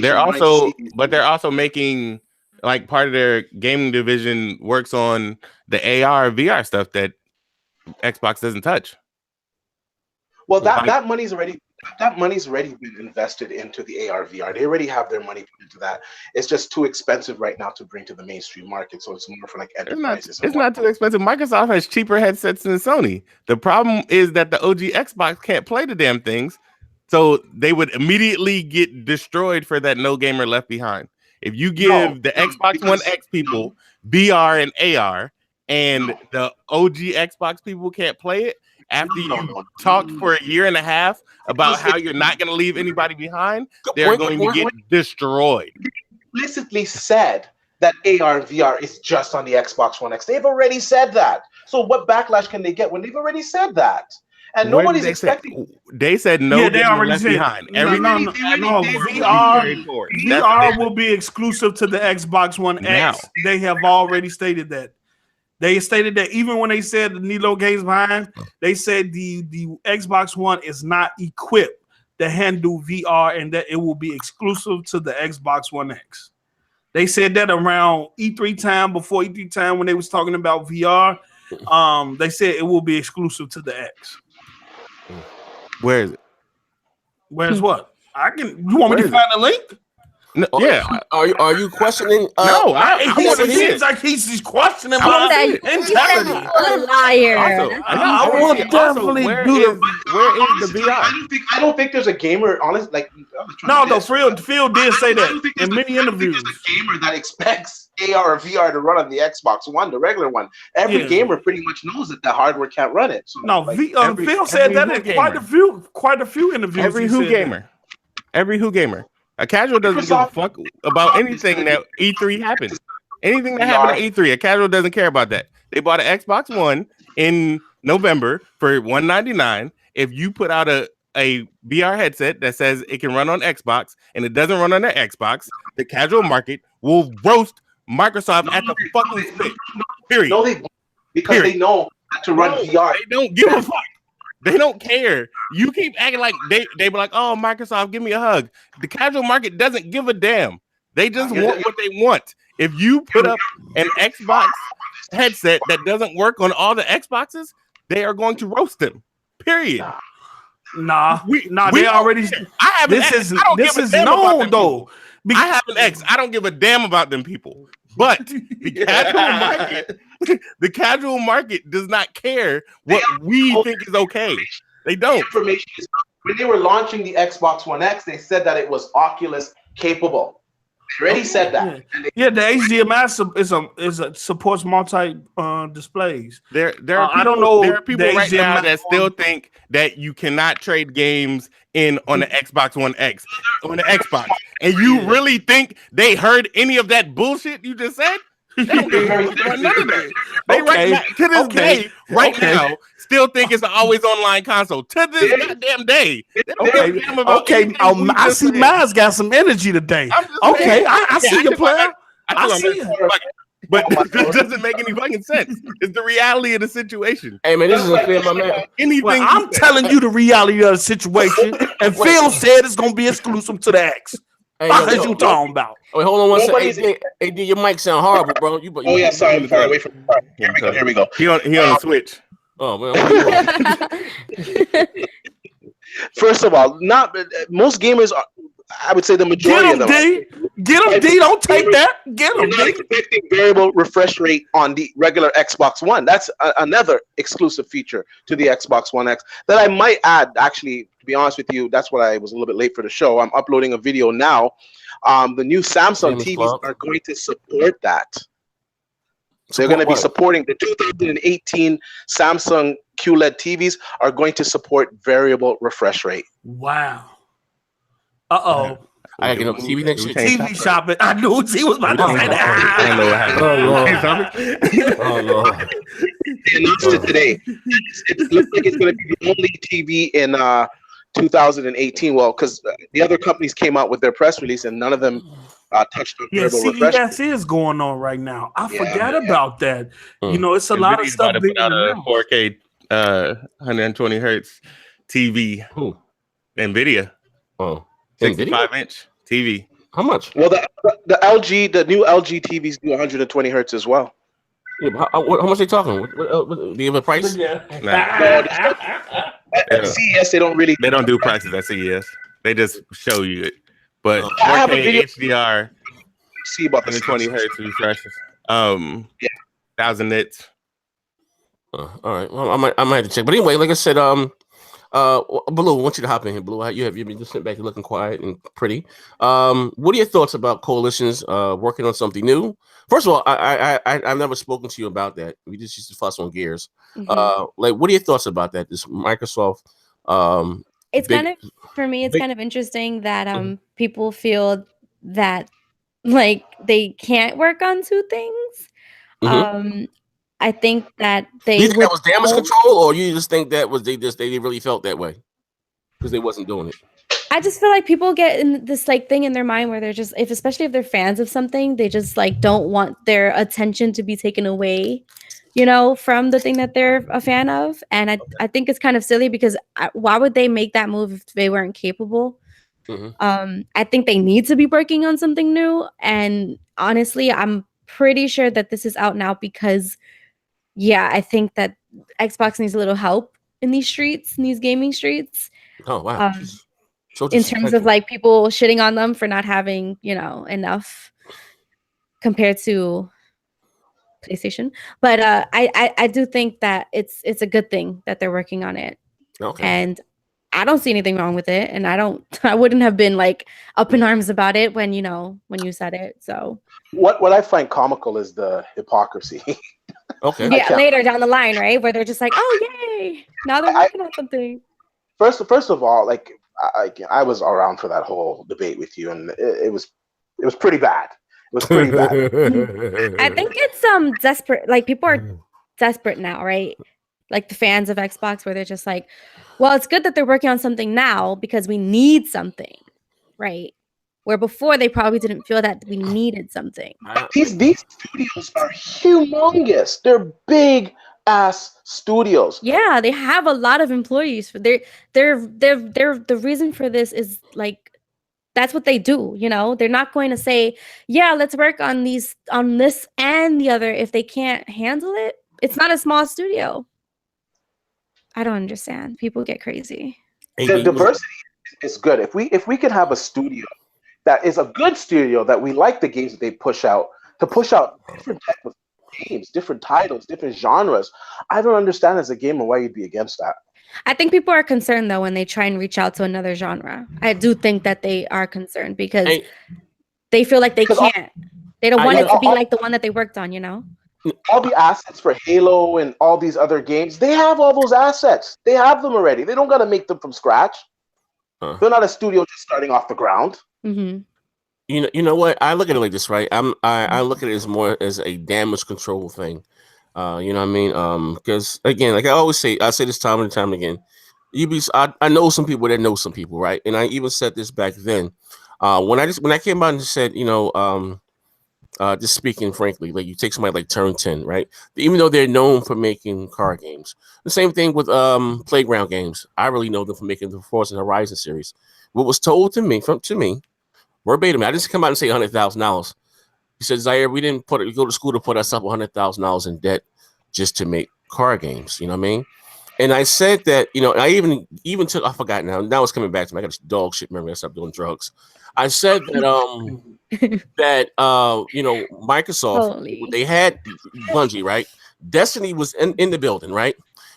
They're also making, like, part of their gaming division works on the AR VR stuff that Xbox doesn't touch. Well, that money's already been invested into the AR VR. They already have their money put into that. It's just too expensive right now to bring to the mainstream market. So it's more for like enterprises. It's not too expensive. Microsoft has cheaper headsets than Sony. The problem is that the OG Xbox can't play the damn things, so they would immediately get destroyed for that no gamer left behind. If you give the Xbox One X people VR and AR, and the OG Xbox people can't play it, after you talked for a year and a half about how you're not going to leave anybody behind, they're going to get destroyed. Explicitly said that AR and VR is just on the Xbox One X. They've already said that. So what backlash can they get when they've already said that? And nobody's expecting. They said no. Yeah, they already left said behind. VR will be exclusive to the Xbox One X. They have already stated that. They stated that even when they said the Nilo games behind, they said the Xbox One is not equipped to handle VR and that it will be exclusive to the Xbox One X. They said that around E3 time, before E3 time, when they was talking about VR. They said it will be exclusive to the X. Where is it? Where's what? You want me to find the link? No, yeah. Are you questioning? No, it seems like he's questioning my integrity. A liar. I will definitely do it. Where is the VR? I don't think there's a gamer, honestly. Like, Phil did say that in many interviews. There's a gamer that expects AR or VR to run on the Xbox One, the regular one. Every gamer pretty much knows that the hardware can't run it. So, Phil said that in quite a few interviews. Every Who gamer. A casual doesn't give a fuck about anything that E3 happens. Anything that happened at E3, a casual doesn't care about that. They bought an Xbox One in November for $199. If you put out a VR headset that says it can run on Xbox and it doesn't run on their Xbox, the casual market will roast Microsoft at the fucking spit. Period. No, they won't, because they know to run VR. They don't give a fuck. They don't care. You keep acting like they be like, oh, Microsoft, give me a hug. The casual market doesn't give a damn. They just want what they want. If you put up an Xbox headset that doesn't work on all the Xboxes, they are going to roast them. Period. Nah, they already. I have this is known though. I have an X. I don't give a damn about them people. But the casual market does not care what we think is okay. They don't. Information is, when they were launching the Xbox One X, they said that it was Oculus capable. They already said that. Yeah, the HDMI supports multi displays. There are people right now that still think that you cannot trade games on the Xbox One X on the Xbox, and you really think they heard any of that bullshit you just said? They don't give a fuck about none of that. They right now, to this day, now, still think it's an always online console. To this goddamn day. I see Miles got some energy today. Okay, I see your plan. I see it. But this doesn't make any fucking sense. It's the reality of the situation. Hey man, this is a fair, my man. Well, I'm telling you the reality of the situation, and Phil said it's gonna be exclusive to the X. What you talking about? Wait, hold on one second. Hey, your mic sound horrible, bro. Sorry, I'm far away from the mic. Here we go. He on the Switch. Oh man. First of all, not most gamers are. I would say the majority of them. Get him, D. Don't take that. Get him, D. Not expecting variable refresh rate on the regular Xbox One. That's another exclusive feature to the Xbox One X that I might add. Actually, to be honest with you, that's what I was a little bit late for the show. I'm uploading a video now. The new Samsung TVs are going to support that. So they're going to be supporting the 2018 Samsung QLED TVs are going to support variable refresh rate. Wow. Uh-oh. I gotta get up TV next year. TV shopping. I knew he was about to say that. I don't know what happened. Oh Lord. They announced it today. It looks like it's going to be the only TV in 2018. Well, because the other companies came out with their press release and none of them touched on variable refresh. CES is going on right now. I forgot about that. You know, it's a lot of stuff being announced. 4K 120 hertz TV. NVIDIA. Oh. 65-inch TV. How much? Well, the new LG TVs do 120 hertz as well. Yeah, how much they talking? Do you have a price? At CES, they don't really. They don't do prices at CES. They just show you it. But 4K HDR, see about the 120 hertz refreshes. 1,000 nits. All right. Well, I might have to check. But anyway, like I said, Blue, I want you to hop in here, Blue. You've been just sitting back and looking quiet and pretty. What are your thoughts about coalitions working on something new? First of all, I've never spoken to you about that. We just used to fuss on gears. Like, what are your thoughts about that? This Microsoft. It's kind of, for me, it's kind of interesting that people feel that like they can't work on two things. I think that they. You think that was damage control, or you just think that was they really felt that way because they wasn't doing it? I just feel like people get in this like thing in their mind where they're just, especially if they're fans of something, they just like don't want their attention to be taken away, you know, from the thing that they're a fan of. And I think it's kind of silly because why would they make that move if they weren't capable? I think they need to be working on something new. And honestly, I'm pretty sure that this is out now because, yeah, I think that Xbox needs a little help in these streets, in these gaming streets. Oh, wow. In terms of like people shitting on them for not having, you know, enough compared to PlayStation. But I do think that it's a good thing that they're working on it. Okay. And I don't see anything wrong with it. And I wouldn't have been like up in arms about it when you said it. So what I find comical is the hypocrisy. Okay. Yeah, later down the line, right? Where they're just like, oh yay. Now they're working on something. First of all, like I was around for that whole debate with you, and it was pretty bad. It was pretty bad. I think it's desperate. Like people are desperate now, right? Like the fans of Xbox, where they're just like, well, it's good that they're working on something now because we need something, right? Where before they probably didn't feel that we needed something. These studios are humongous. They're big ass studios. Yeah, they have a lot of employees. They're the reason for this is like that's what they do, you know? They're not going to say, yeah, let's work on this and the other if they can't handle it. It's not a small studio. I don't understand. People get crazy. The diversity is good. If we can have a studio that is a good studio that we like the games that they push out different type of games, different titles, different genres. I don't understand as a gamer why you'd be against that. I think people are concerned though when they try and reach out to another genre. I do think that they are concerned because they feel like they can't. They don't want it to be like the one that they worked on, you know? All the assets for Halo and all these other games, they have all those assets. They have them already. They don't got to make them from scratch. They're not a studio just starting off the ground. You know what? I look at it like this, right? I look at it as more as a damage control thing. You know what I mean? Because again, like I always say, I say this time and time again. I know some people that know some people, right? And I even said this back then. When I came out and said, just speaking frankly, like you take somebody like Turn 10, right? Even though they're known for making card games, the same thing with playground games. I really know them for making the Forza Horizon series. What was told to me verbatim, I didn't come out and say $100,000. He said, Zaire, we go to school to put ourselves $100,000 in debt just to make card games. You know what I mean? And I said that, I even took, I forgot now it's coming back to me. I got this dog shit memory. I stopped doing drugs. I said that Microsoft, they had Bungie, right? Destiny was in the building, right?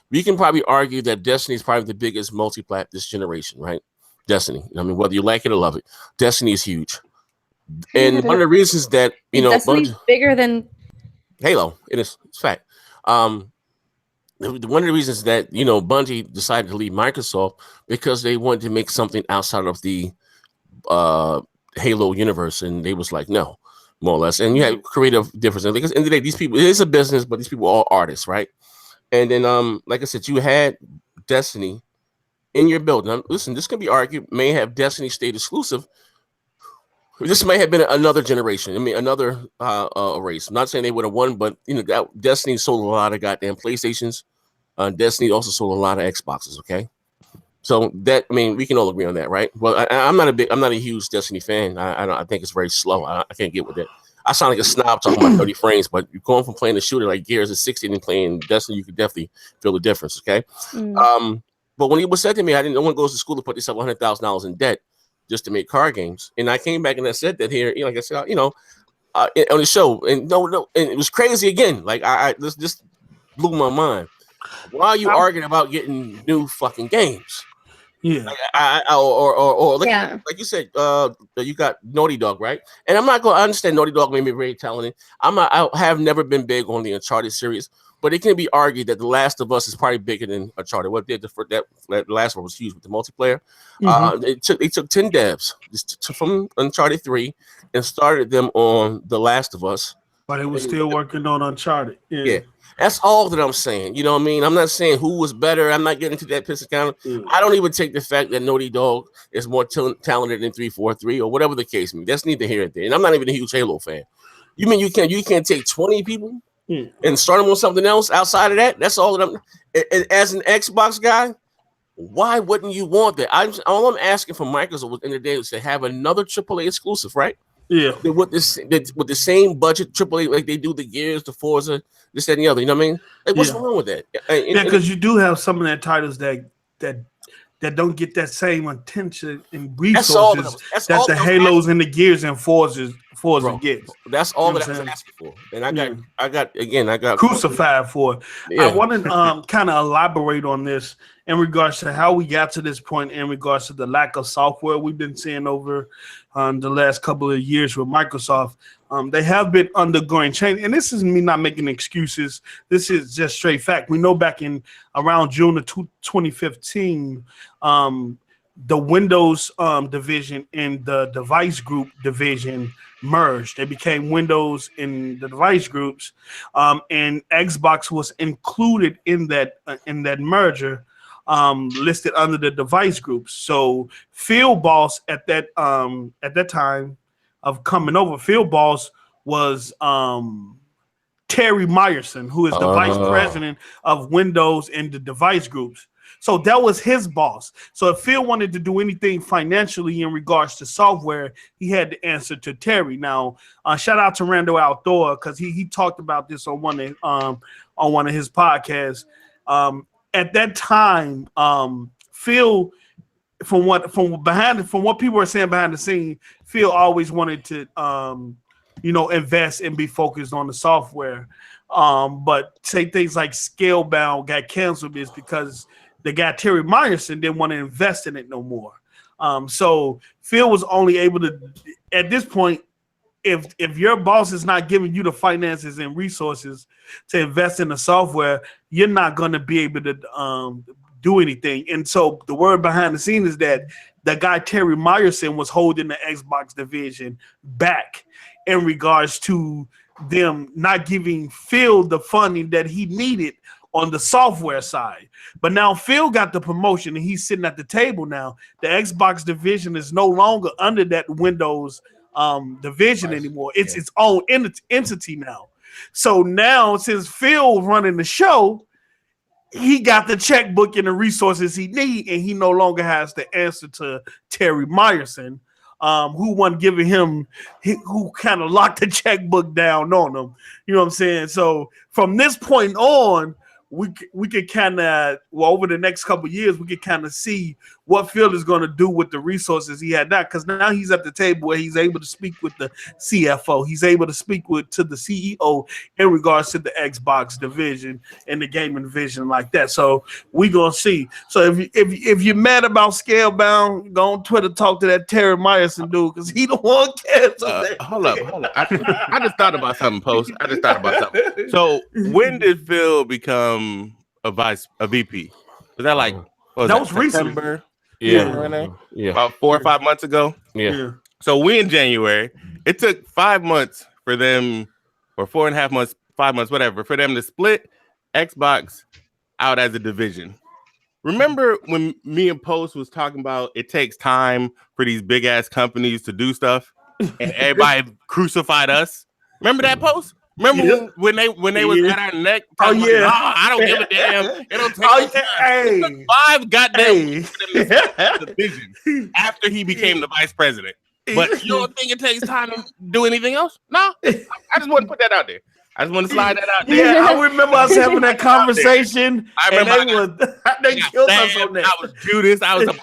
We can probably argue that Destiny is probably the biggest multi-plat this generation, right? Destiny. I mean, whether you like it or love it, Destiny is huge. And one of the reasons that Destiny's bigger than Halo, it's fact. One of the reasons that Bungie decided to leave Microsoft because they wanted to make something outside of the Halo universe, and they was like, no, more or less. And you have creative differences because at the end of the day, these people, it is a business, but these people are all artists, right? And then, like I said, you had Destiny in your building. Now, listen, this can be argued. May have Destiny stayed exclusive. This may have been another generation. I mean, another race. I'm not saying they would have won, but Destiny sold a lot of goddamn PlayStations. Destiny also sold a lot of Xboxes. Okay, so we can all agree on that, right? Well, I'm not a huge Destiny fan. I think it's very slow. I can't get with it. I sound like a snob talking about 30 frames, but you're going from playing a shooter like Gears at 60 and playing Destiny, you could definitely feel the difference. Okay, but when he was said to me, no one goes to school to put yourself $100,000 in debt just to make card games. And I came back and I said that here, like I said, on the show, and no, and it was crazy again. Like this just blew my mind. Why are you arguing about getting new fucking games? Yeah, like you said, you got Naughty Dog, right? And I understand Naughty Dog may be very talented. I have never been big on the Uncharted series, but it can be argued that The Last of Us is probably bigger than Uncharted. What did that last one was huge with the multiplayer. They took 10 devs from Uncharted 3 and started them on The Last of Us. But it was still working on Uncharted. Yeah. That's all that I'm saying. You know what I mean? I'm not saying who was better. I'm not getting into that piss account. I don't even take the fact that Naughty Dog is more talented than 343 or whatever the case may be. That's neither here nor there. And I'm not even a huge Halo fan. You mean you can't take 20 people and start them on something else outside of that? That's all that I'm. As an Xbox guy, why wouldn't you want that? All I'm asking for Microsoft at the end of the day is to have another AAA exclusive, right? Yeah, with the same budget AAA, like they do the Gears, the Forza, this, that, and the other. You know what I mean? Like, what's wrong with that? Because you do have some of their titles that don't get that same attention and resources that the Halos and the Gears and Forza gets. That's all that I was asking for, and I got crucified for it. Yeah. I want to kind of elaborate on this in regards to how we got to this point in regards to the lack of software we've been seeing over the last couple of years with Microsoft. They have been undergoing change, and this is me not making excuses. This is just straight fact. We know back in around June of 2015, the Windows division and the device group division merged. They became Windows in the device groups, and Xbox was included in that merger, listed under the device groups. So Field Boss at that time of coming over, Field Boss was Terry Myerson, who is the vice president of Windows and the device groups. So that was his boss. So if Phil wanted to do anything financially in regards to software, he had to answer to Terry. Now, shout out to Randall Outdoor because he talked about this on one of his podcasts. At that time, Phil, from what people were saying behind the scene, Phil always wanted to invest and be focused on the software. But say things like Scalebound got canceled is because the guy Terry Myerson didn't want to invest in it no more. So Phil was only able to, at this point, if your boss is not giving you the finances and resources to invest in the software, you're not going to be able to do anything. And so the word behind the scene is that the guy Terry Myerson was holding the Xbox division back in regards to them not giving Phil the funding that he needed on the software side. But now Phil got the promotion and he's sitting at the table now. The Xbox division is no longer under that Windows division anymore. It's its own entity now. So now since Phil running the show, he got the checkbook and the resources he need, and he no longer has to answer to Terry Myerson, who wasn't giving him, who kind of locked the checkbook down on him. You know what I'm saying? So from this point on, we could kind of, well, over the next couple of years, we could kind of see what Phil is going to do with the resources he had now, because now he's at the table where he's able to speak with the CFO. He's able to speak to the CEO in regards to the Xbox division and the gaming division like that. So we're going to see. So if you're mad about Scalebound, go on Twitter, talk to that Terry Myerson dude, because he the one cares. Hold up. I just thought about something, Post. I just thought about something. So when did Phil become a VP? Was that like that was recent? Yeah, about 4 or 5 months ago. Yeah. So we in January. It took 5 months for them, or 4.5 months, 5 months, whatever, for them to split Xbox out as a division. Remember when me and Post was talking about it takes time for these big ass companies to do stuff, and everybody crucified us? Remember that, Post? Remember when they was at our neck? Oh yeah, like, I don't give a damn. It don't take hey. It took 5 goddamn weeks for them to split the division after he became the vice president. But you don't think it takes time to do anything else? No, I just want to put that out there. I just want to slide that out there. Yeah, I remember us having that conversation. I remember they killed us on that. I was Judas. I was a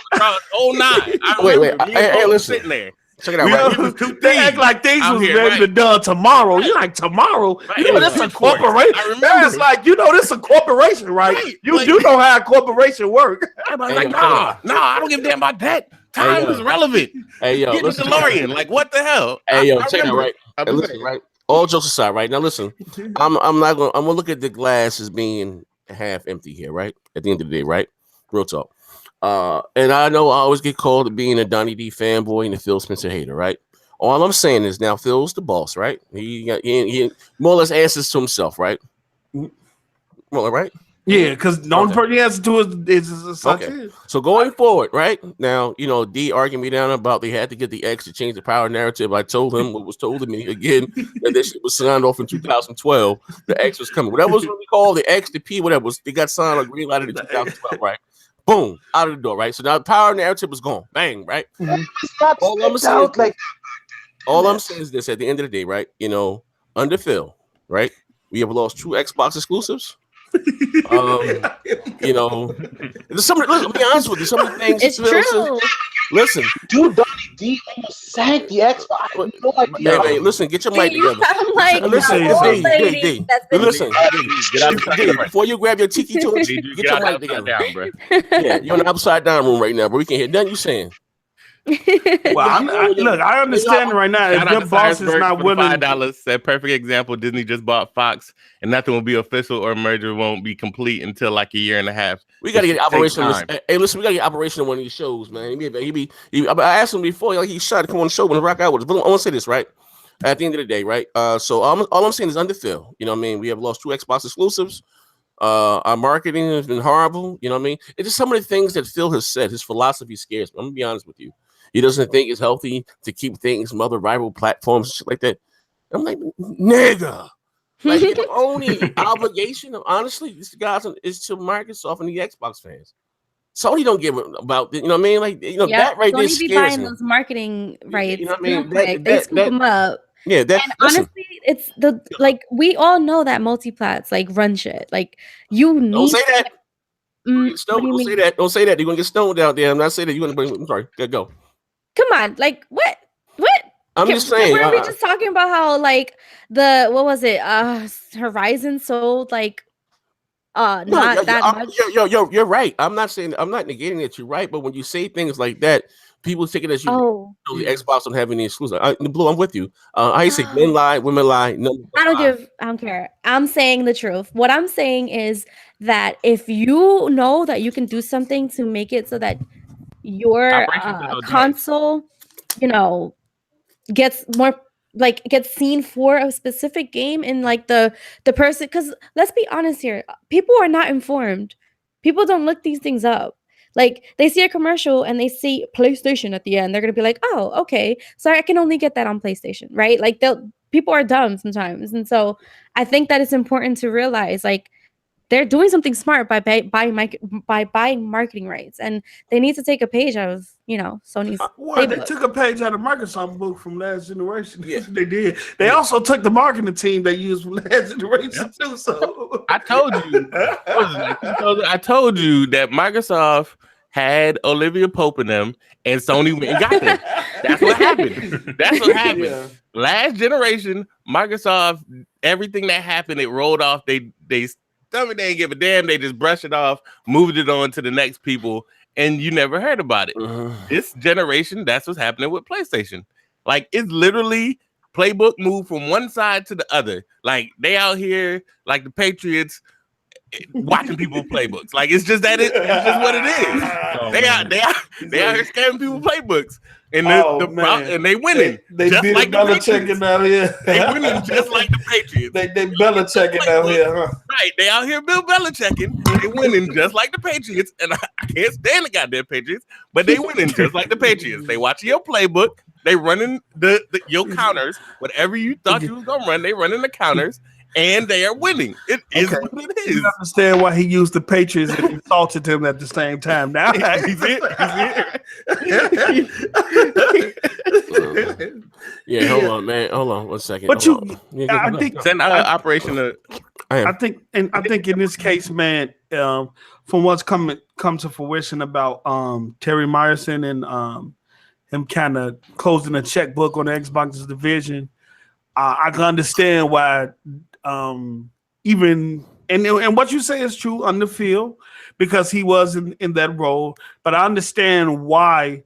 09. Wait. Hey, listen. Sitting there. Check it out. Right? They act like things was ready to be done tomorrow. You're like, tomorrow? Right. You know, this is a corporation. I remember. It's like, you know, this is a corporation, right? You know how a corporation work. Everybody's like, nah, I don't give a damn about that. Time is relevant. Hey, yo, get the DeLorean. Like, what the hell? Hey, yo, check it out, right? Hey, listen, right? All jokes aside, right? Now, listen, I'm gonna look at the glass as being half empty here, right? At the end of the day, right? Real talk. And I know I always get called to being a Donnie D fanboy and a Phil Spencer hater, right? All I'm saying is now Phil's the boss, right? He more or less answers to himself, right? Well, right? Yeah, because the only person he answers to is okay. So going forward, right? Now, you know, D argued me down about they had to get the X to change the power narrative. I told him what was told to me again that this shit was signed off in 2012. The X was coming. Whatever was really called, the X, the P, whatever was, they got signed or green lighted in 2012, right? Boom, out of the door, right? So now the power narrative was gone. Bang, right? All I'm saying is this: at the end of the day, right? You know, under Phil, right? We have lost 2 Xbox exclusives. You know, let me be honest with you. Some of the things it's true. Listen, dude, Donnie D almost sank the Xbox. No idea. Hey, listen, get your mic together. Listen, before you grab your tiki torch, get your mic together. Yeah, you're in the upside down room right now, bro. We can't hear nothing you saying. Well, I understand right now. If your boss is not willing, $5. That perfect example. Disney just bought Fox, and nothing will be official or merger won't be complete until like a year and a half. We got to get operational. Hey, listen, we got to get operational one of these shows, man. I asked him before, like, he's shy to come on the show when rock out with us. But I want to say this, right? At the end of the day, right? So all I'm saying is under Phil. You know what I mean? We have lost 2 Xbox exclusives. Our marketing has been horrible. You know what I mean? It's just some of the things that Phil has said. His philosophy scares me. I'm gonna be honest with you. He doesn't think it's healthy to keep things from other rival platforms, shit like that. I'm like, nigga. Like, the only obligation of, honestly, this guys is to Microsoft and the Xbox fans. Sony don't give about, you know what I mean? Like, you know, that right there scares me. Sony be buying those marketing rights. You know what I mean? They scoop them up. Yeah, and honestly, it's the we all know that multiplats like run shit. Like, you need. Don't say that. Don't say that. Don't say that. You're gonna get stoned out there. I'm not saying that. You're gonna bring. I'm sorry. Go. Come on, like what? I'm just saying. Were we just talking about how like what was it? Horizon sold like not that much. You're right. I'm not negating that you're right, but when you say things like that, people take it as you. Oh, The Xbox don't have any exclusive. Blue, I'm with you. I say men lie, women lie. No, I don't care. I'm saying the truth. What I'm saying is that if you know that you can do something to make it so that your console, you know, gets more gets seen for a specific game, and like the person, because let's be honest here, people are not informed. People don't look these things up. Like, they see a commercial and they see PlayStation at the end, they're gonna be like, oh, okay, so I can only get that on PlayStation, right? Like, people are dumb sometimes, and so I think that it's important to realize, like, they're doing something smart by buying marketing rights, and they need to take a page out of, you know, Sony's Well, they took a page out of Microsoft book from last generation. Yeah. They did. They also took the marketing team they used from last generation too. So I told you, I told you that Microsoft had Olivia Pope in them, and Sony went and got them. That's what happened. That's what happened. Yeah. Last generation, Microsoft, everything that happened, it rolled off. They didn't give a damn. They just brushed it off, moved it on to the next people, and you never heard about it. This generation, that's what's happening with PlayStation. Like, it's literally playbook move from one side to the other. Like, they out here like the Patriots watching people playbooks. Like, it's just that it's just what it is. They out here scamming people playbooks. And and they winning. They just beat like Belichick out here. They winning just like the Patriots. They Belichick out here, huh? Right. They out here Bill Belichicking. They winning just like the Patriots. And I can't stand the goddamn Patriots, but they winning just like the Patriots. They watching your playbook. They running your counters. Whatever you thought you was gonna run, they running the counters. And they are winning. It is what it is. You understand why he used the Patriots and insulted them at the same time. Now he's it. Yeah, hold on, man. Hold on 1 second. But I think send operation. I think in this case, man, from what's come to fruition about Terry Myerson and him kind of closing a checkbook on the Xbox division, I can understand why. Even and what you say is true on the field, because he was in that role, but I understand why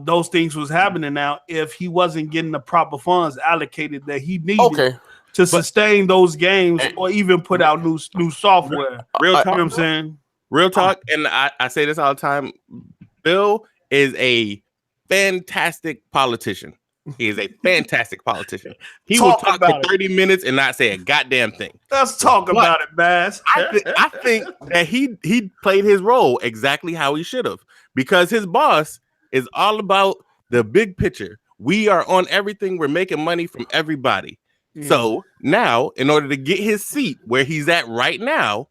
those things was happening now if he wasn't getting the proper funds allocated that he needed to sustain those games or even put out new software. Real talk, you know what I'm saying? Real talk, and I say this all the time. Bill is a fantastic politician. He is a fantastic politician. He will talk for 30 minutes and not say a goddamn thing. Let's talk about it, Bass. I think that he played his role exactly how he should have, because his boss is all about the big picture. We are on everything. We're making money from everybody. So now, in order to get his seat where he's at right now,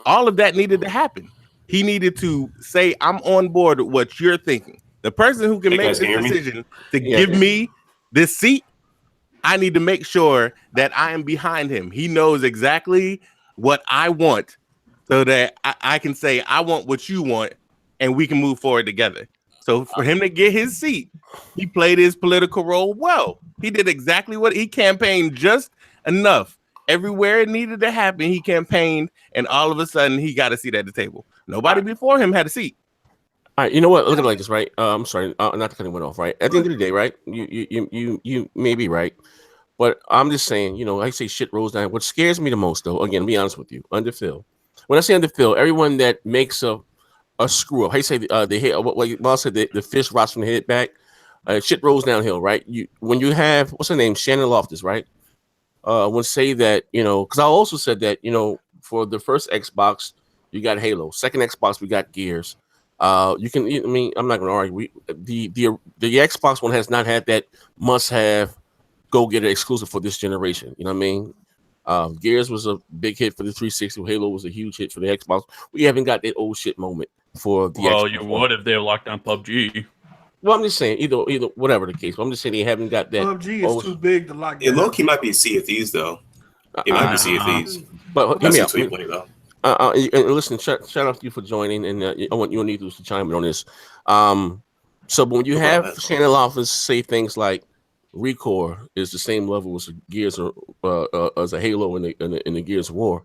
all of that needed to happen. He needed to say, I'm on board with what you're thinking. The person who can make this decision to give me this seat, I need to make sure that I am behind him. He knows exactly what I want, so that I can say, I want what you want, and we can move forward together. So for him to get his seat, he played his political role well. He did exactly what he campaigned, just enough. Everywhere it needed to happen, he campaigned, and all of a sudden, he got a seat at the table. Nobody before him had a seat. All right, you know what? Look at it like this, right? I'm sorry, not to cut anyone off, right? At the end of the day, right? You may be right, but I'm just saying, you know, I say shit rolls down. What scares me the most, though, again, to be honest with you, under Phil. When I say under Phil, everyone that makes a screw up, how you say the head? What I said, the fish rots from the head back. Shit rolls downhill, right? When you have what's her name, Shannon Loftus, right? Would say that, you know, because I also said that, you know, for the first Xbox, you got Halo. Second Xbox, we got Gears. You can, I mean, I'm not going to argue. The Xbox one has not had that must-have go-get it exclusive for this generation. You know what I mean? Gears was a big hit for the 360. Halo was a huge hit for the Xbox. We haven't got that old shit moment for the Xbox. Well, you would if they locked down PUBG. Well, I'm just saying, either whatever the case. But I'm just saying they haven't got that. PUBG is too big to lock down. It low-key might be Sea of Thieves, though. It might be Sea of Thieves. But hear me out. Play, though. And listen, shout out to you for joining, and I want you and Needles to chime in on this. So when you have Shannon Loftus say things like Recore is the same level as Gears or as a Halo in the Gears of War,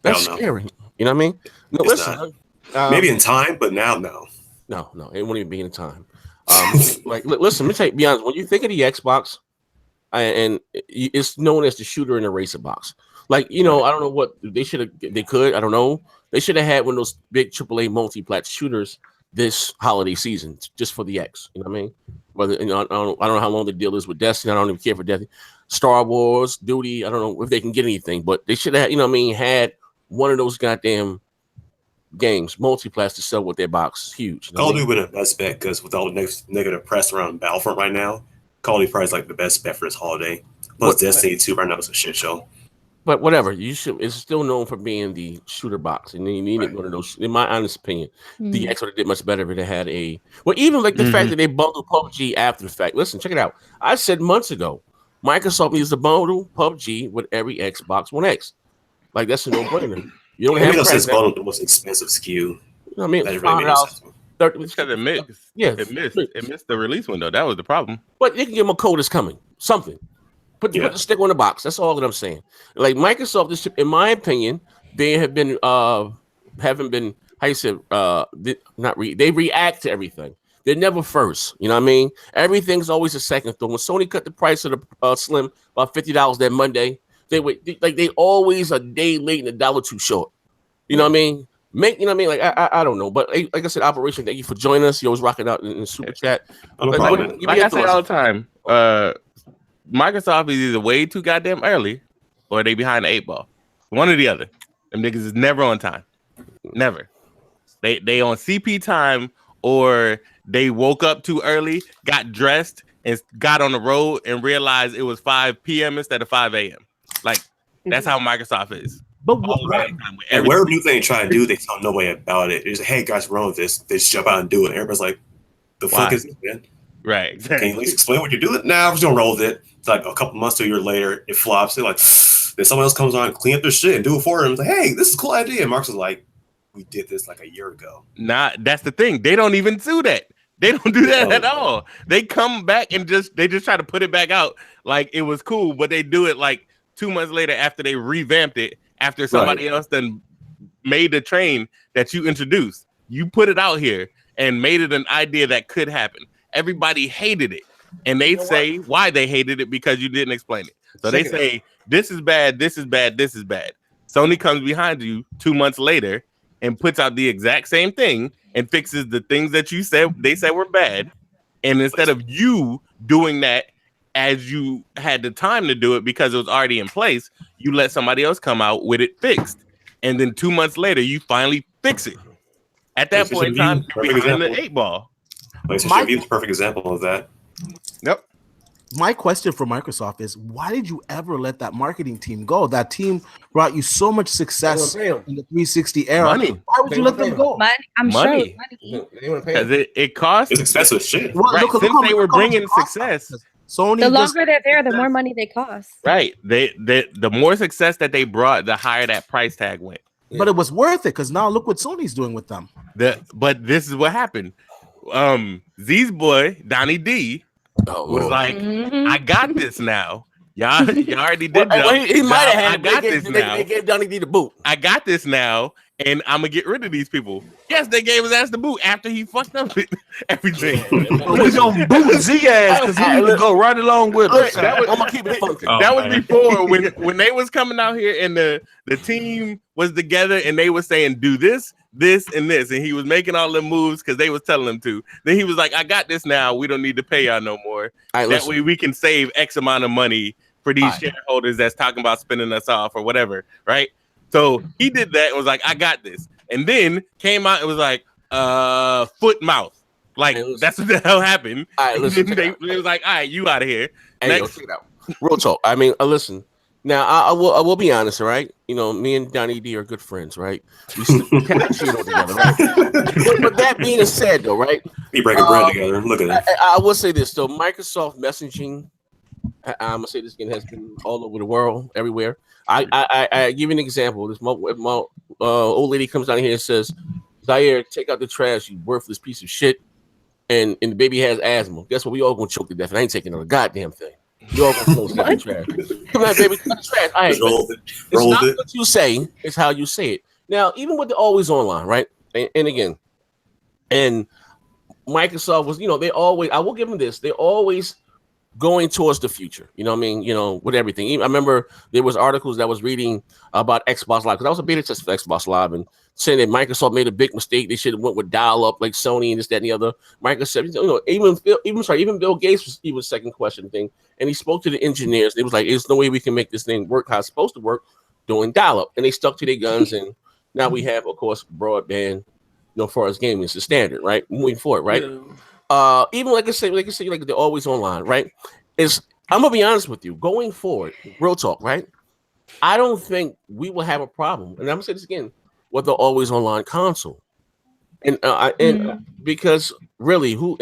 that's scary. You know what I mean? No, listen. Maybe in time, but now, no. No, it won't even be in time. Listen, let me be honest. When you think of the Xbox, and it's known as the shooter and the racer box. Like, I don't know what they should have. They could. I don't know. They should have had one of those big AAA multi-plat shooters this holiday season just for the X. You know what I mean? Whether I don't know how long the deal is with Destiny. I don't even care for Destiny. Star Wars, Duty. I don't know if they can get anything, but they should have. Had one of those goddamn games, multi-plats to sell with their box. It's huge. Call of Duty would have the best bet because with all the negative press around Battlefront right now, Call of Duty probably is like the best bet for this holiday. Plus, Destiny 2 right now is a shit show. But whatever, it's still known for being the shooter box, and then you need one of those. In my honest opinion, the X would have did much better if it had a. Well, even like the fact that they bundled PUBG after the fact. Listen, check it out. I said months ago, Microsoft needs to bundle PUBG with every Xbox One X. Like that's a no-brainer. You don't have to bundle the most expensive SKU. You know what I mean? $5. Because it missed. Yeah, it missed the release window. That was the problem. But they can give them a code that's coming. Something. Put the stick on the box. That's all that I'm saying. Like Microsoft, in my opinion, they have been haven't been how you said they react to everything. They're never first. You know what I mean? Everything's always a second thought. When Sony cut the price of the Slim about $50 that Monday, they always a day late and $1 too short. You know what I mean? Like I don't know, but like I said, Operation, thank you for joining us. You always rocking out in the super chat. Like I say all the time, Microsoft is either way too goddamn early or they behind the 8 ball. One or the other. Them niggas is never on time. Never. They on CP time, or they woke up too early, got dressed, and got on the road and realized it was 5 p.m. instead of 5 a.m. Like, that's how Microsoft is. But whatever new thing they try to do, they tell nobody about it. It's like, hey guys, we're on with this. They just jump out and do it. Everybody's like, the fuck is this, man? Right. Exactly. Can you at least explain what you're doing? Nah, we're just gonna roll with it. It's like a couple months to a year later, it flops. They're like, then someone else comes on and clean up their shit and do it for them. It's like, hey, this is a cool idea. And Mark's is like, we did this like a year ago. Nah, that's the thing. They don't even do that. They don't do that at all. They come back and just try to put it back out like it was cool, but they do it like 2 months later after they revamped it, after somebody else then made the train that you introduced. You put it out here and made it an idea that could happen. Everybody hated it. And they say why they hated it, because you didn't explain it. So they say, this is bad, this is bad, this is bad. Sony comes behind you 2 months later and puts out the exact same thing and fixes the things that they said were bad. And instead of you doing that as you had the time to do it because it was already in place, you let somebody else come out with it fixed. And then 2 months later, you finally fix it. At that point in time, you're behind the 8 ball. Like, so a perfect example of that. Yep. My question for Microsoft is, why did you ever let that marketing team go? That team brought you so much success in the 360 era. Money. Why would you let them go? Money. I'm Money. sure. Because it costs. It's expensive shit. Well, Right. Since they were bringing success. Sony The longer they're there, the more money they cost. Right. The more success that they brought, the higher that price tag went. But it was worth it, because now look what Sony's doing with them. But this is what happened. Z's boy, Donnie D, was like, I got this now. Y'all already did that. He might have had I got this now. They gave Donnie D the boot. I got this now, and I'm gonna get rid of these people. Yes, they gave his ass the boot after he fucked up everything. We gonna boot Z ass because he need to go right along with us. I'm gonna keep it funky. That was before when they was coming out here and the team was together and they was saying do this, and this, and he was making all the moves because they was telling him to. Then he was like, I got this now. We don't need to pay y'all no more. That way we can save X amount of money for these shareholders that's talking about spinning us off or whatever, right? So he did that and was like, I got this. And then came out and was like, foot mouth. Like, that's what the hell happened. All right, listen. They was like, all right, you out of here. Hey, check it out. Real talk. I mean, listen. Now, I will be honest, all right? You know, me and Donnie D are good friends, right? We catch shit together, right? But that being said, though, right? We breaking bread together. Look at that. I will say this, though. Microsoft messaging, I'm going to say this again, has been all over the world, everywhere. I give you an example. This my old lady comes down here and says, Zaire, take out the trash, you worthless piece of shit. And the baby has asthma. Guess what? We all going to choke to death, and I ain't taking on a goddamn thing. You all going to the trash. Come on, baby, cut the trash. All right, it's not what you say, it's how you say it. Now, even with the always online, right? And again, and Microsoft was, they always, I will give them this, they're always going towards the future. You know what I mean? With everything. Even, I remember there was articles that was reading about Xbox Live, because I was a beta test for Xbox Live, and saying that Microsoft made a big mistake. They should have went with dial-up like Sony and this, that, and the other. Microsoft, even Bill Gates was even second question thing, and he spoke to the engineers. It was like, there's no way we can make this thing work how it's supposed to work doing dial-up, and they stuck to their guns. And now we have, of course, broadband. For us gaming, it's the standard, right? Moving forward, right? Yeah. Even like I say, like they're always online, right? I'm gonna be honest with you. Going forward, real talk, right? I don't think we will have a problem, and I'm gonna say this again, with the always online console, and because really, who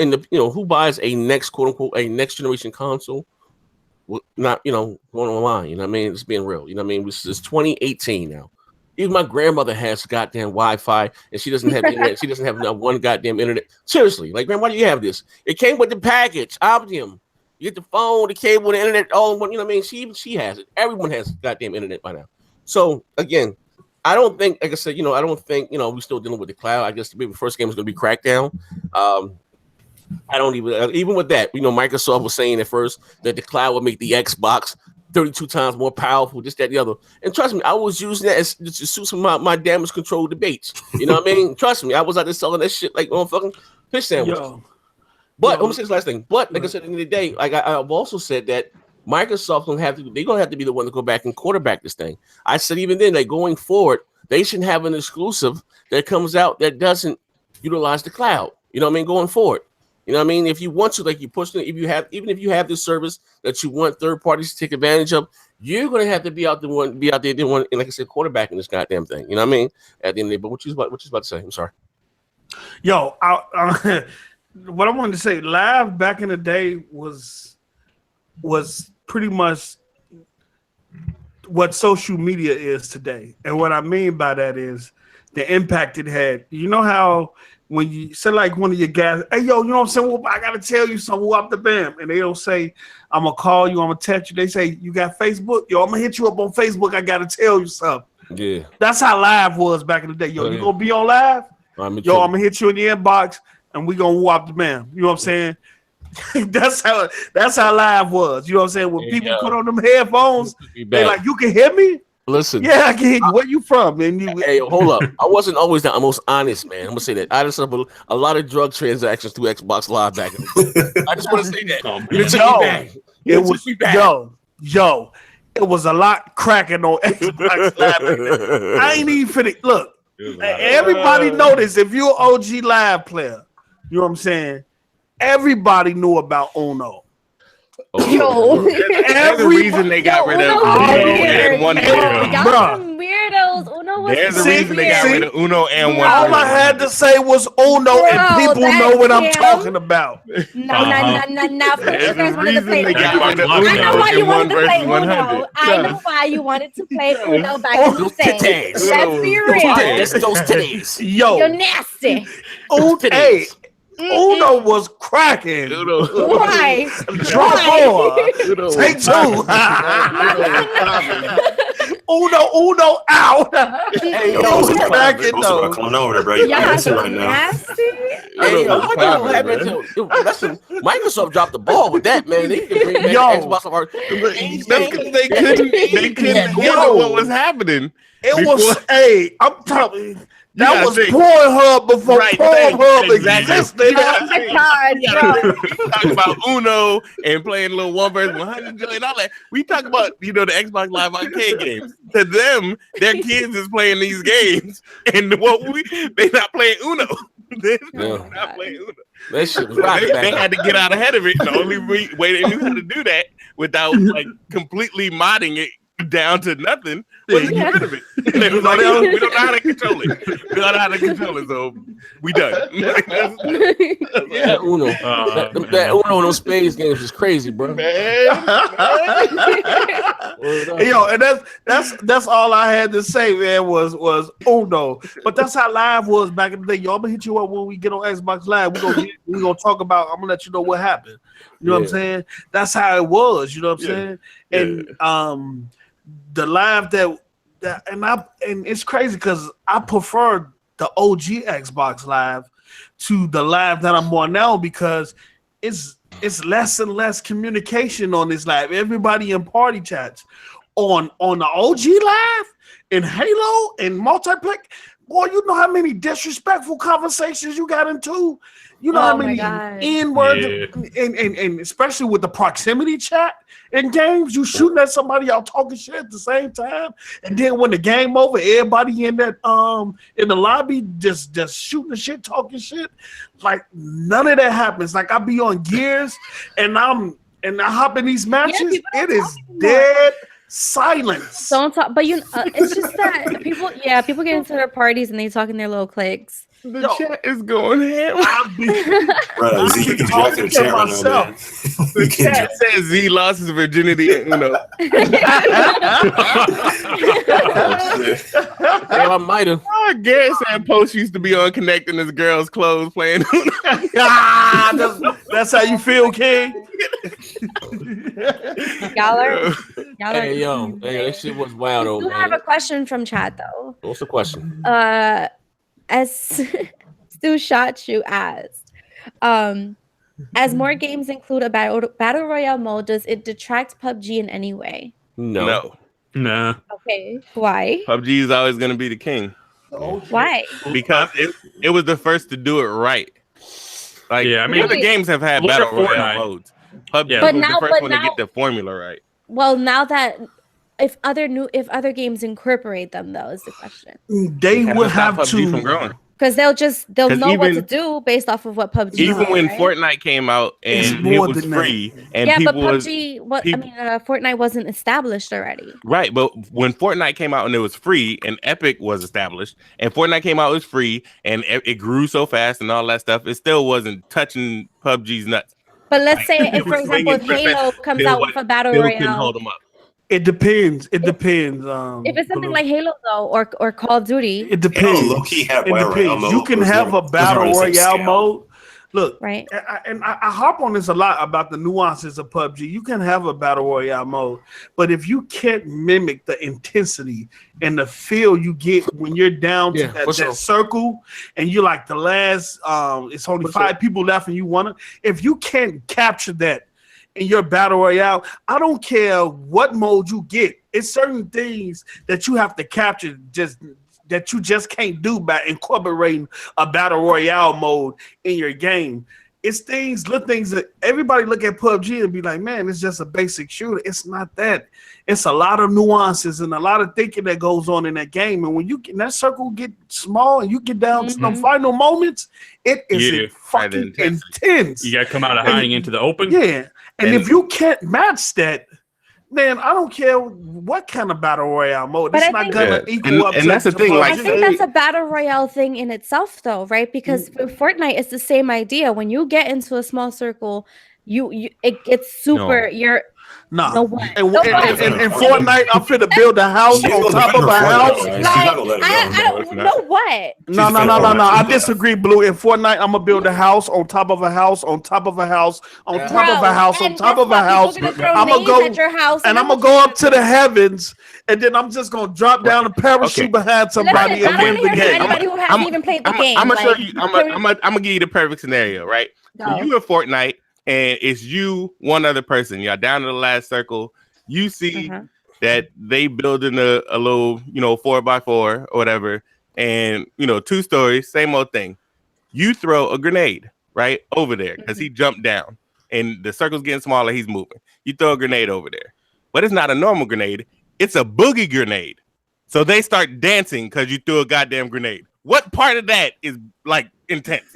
buys a next quote unquote a next generation console? Not going online. You know what I mean? It's being real. You know what I mean? It's 2018 now. Even my grandmother has goddamn Wi-Fi, and she doesn't have internet. She doesn't have not one goddamn internet. Seriously, like, man, why do you have this? It came with the package, Optium. You get the phone, the cable, the internet, all in one. You know what I mean? She has it. Everyone has goddamn internet by now. So again, I don't think, like I said, I don't think, we're still dealing with the cloud. I guess the first game is going to be Crackdown. I don't even with that, Microsoft was saying at first that the cloud would make the Xbox 32 times more powerful, this, that, the other. And trust me, I was using that to suit some of my damage control debates. You know what I mean? Trust me, I was out there selling that shit like on fucking fish sandwiches. But let me say this last thing. But like I said, at the end of the day, like I've also said that Microsoft they're gonna have to be the one to go back and quarterback this thing. I said even then, like going forward, they shouldn't have an exclusive that comes out that doesn't utilize the cloud. You know what I mean? Going forward. You know what I mean? If you want to, like you push it, even if you have this service that you want third parties to take advantage of, you're gonna have to be out there doing, and like I said, quarterbacking this goddamn thing. You know what I mean? At the end of the day, but what you about to say? I'm sorry. Yo, what I wanted to say, live back in the day was pretty much what social media is today, and what I mean by that is the impact it had. You know how when you say like one of your guys, hey yo, you know what I'm saying? Well, I gotta tell you something up the bam, and they don't say I'm gonna call you, I'm gonna text you. They say you got Facebook, yo, I'm gonna hit you up on Facebook. I gotta tell you something. Yeah, that's how live was back in the day. Yo, you gonna be on live? I'm gonna hit you in the inbox, and we gonna whop the bam. You know what I'm saying? that's how live was. You know what I'm saying? When people put on them headphones, they like, you can hear me. Listen, yeah, I can hear you. Where you from, man? Hey, hold up. I wasn't always the most honest, man. I'm gonna say that. I just have a lot of drug transactions through Xbox Live back in the day. I just want to say that. It was a lot cracking on Xbox Live. I ain't even finna look. Everybody noticed if you're an OG Live player, you know what I'm saying? Everybody knew about Uno. There's a reason they got rid of Uno and one. Weirdos. Uno was There's a reason they got rid of Uno and one. All I had to say was Uno, and people know what I'm talking about. No. There's a reason they got rid of I know why you wanted to play Uno. 100. I know why you wanted to play Uno back in the day. Let's be real. Just those titties. Yo, you're nasty. Hey. Uno was cracking. Why? Drop four. Take two. Uno out. Hey, yo, cracking though. Come over there, bro. You nasty right now. Nasty. Hey, what the hell happened to Microsoft dropped the ball with that, man. They can bring back Xbox of our. They couldn't handle what was happening. It was I'm telling you. That was Pornhub before Pornhub existed. Talking about Uno and playing a little 1 versus 100 and all that. We talk about the Xbox Live arcade games. To them, their kids is playing these games, and they not playing Uno. They're not playing Uno. That shit was right. They had to get out ahead of it. The only way they knew how to do that without like completely modding it down to nothing was to get rid of it. They was like, we don't know how to control it. We don't know how to control it, so we done. That Uno, that Uno in those space games is crazy, bro. Yo, and that's all I had to say, man. Was Uno, but that's how live was back in the day. Yo, I'm gonna hit you up when we get on Xbox Live. We gonna talk about. I'm gonna let you know what happened. You know what I'm saying? That's how it was. You know what I'm saying? And the live and it's crazy because I prefer the OG Xbox Live to the live that I'm on now because it's less and less communication on this live. Everybody in party chats on the OG live in Halo and multiplayer. Boy, you know how many disrespectful conversations you got into. You know how many N-words, and especially with the proximity chat in games, you shooting at somebody, y'all talking shit at the same time, and then when the game over, everybody in that in the lobby just shooting the shit, talking shit. Like none of that happens. Like I be on Gears, and I hop in these matches. It is dead silence. Don't talk, but it's just that people get into their parties and they talk in their little cliques. The chat is going ham. Bro, Z, you can jack the chat right now, man. The chat says Z lost his virginity. I might have. Garrett said Post used to be on connecting his girl's clothes playing. That's how you feel, King. Y'all are. Hey, yo, that shit was wild. I do have a question from chat though. What's the question? As Stu Shot You asked, as more games include a battle royale mode, does it detract PUBG in any way? No. Nah. Okay, why? PUBG is always going to be the king. Why? Because it was the first to do it right. Like, yeah, I mean, other games have had battle royale modes. PUBG was the first one to get the formula right. Well, now that if other games incorporate them, though, is the question. They would have PUBG to from growing. Because they'll know what to do based off of what PUBG. Even when Fortnite came out and it was free, and but PUBG, Fortnite wasn't established already. Right, but when Fortnite came out and it was free, and Epic was established, and Fortnite came out, it was free, and it grew so fast and all that stuff, it still wasn't touching PUBG's nuts. But let's say, if, for example, if Halo comes out with a battle royale, hold them up. It depends. It depends. If it's something like Halo though, or Call of Duty, it depends. Low-key have it depends. You can have a battle royale mode. Look, right? I harp on this a lot about the nuances of PUBG. You can have a battle royale mode, but if you can't mimic the intensity and the feel you get when you're down to that circle, and you're like the last, it's only 5 people left, and you wanna. If you can't capture that in your battle royale, I don't care what mode you get. It's certain things that you have to capture that you just can't do by incorporating a battle royale mode in your game. It's little things that everybody look at PUBG and be like, man, it's just a basic shooter. It's not that. It's a lot of nuances and a lot of thinking that goes on in that game. And when you get that circle get small and you get down to the final moments, it is fucking intense. You got to come out of hiding into the open. Yeah. And if you can't match that, man, I don't care what kind of battle royale mode. It's not gonna equal up. And that's the thing. I think that's a battle royale thing in itself, though, right? Because with Fortnite, it's the same idea. When you get into a small circle, it gets super. In Fortnite, I'm finna build a house on top of a house. I don't know what. No. I disagree, Blue. In Fortnite, I'm gonna build a house on top of a house on top of a house on top of a house on top of a house. I'm gonna go at your house, and I'm gonna go up to the heavens, and then I'm just gonna drop down a parachute behind somebody and win the game. Anybody who hasn't even played the game. I'm gonna show you. I'm gonna give you the perfect scenario, right? So you in Fortnite. And it's you, one other person. Y'all down to the last circle. You see that they building a little, 4x4 or whatever, and 2 stories, same old thing. You throw a grenade right over there because he jumped down, and the circle's getting smaller. He's moving. You throw a grenade over there, but it's not a normal grenade. It's a boogie grenade. So they start dancing because you threw a goddamn grenade. What part of that is like intense?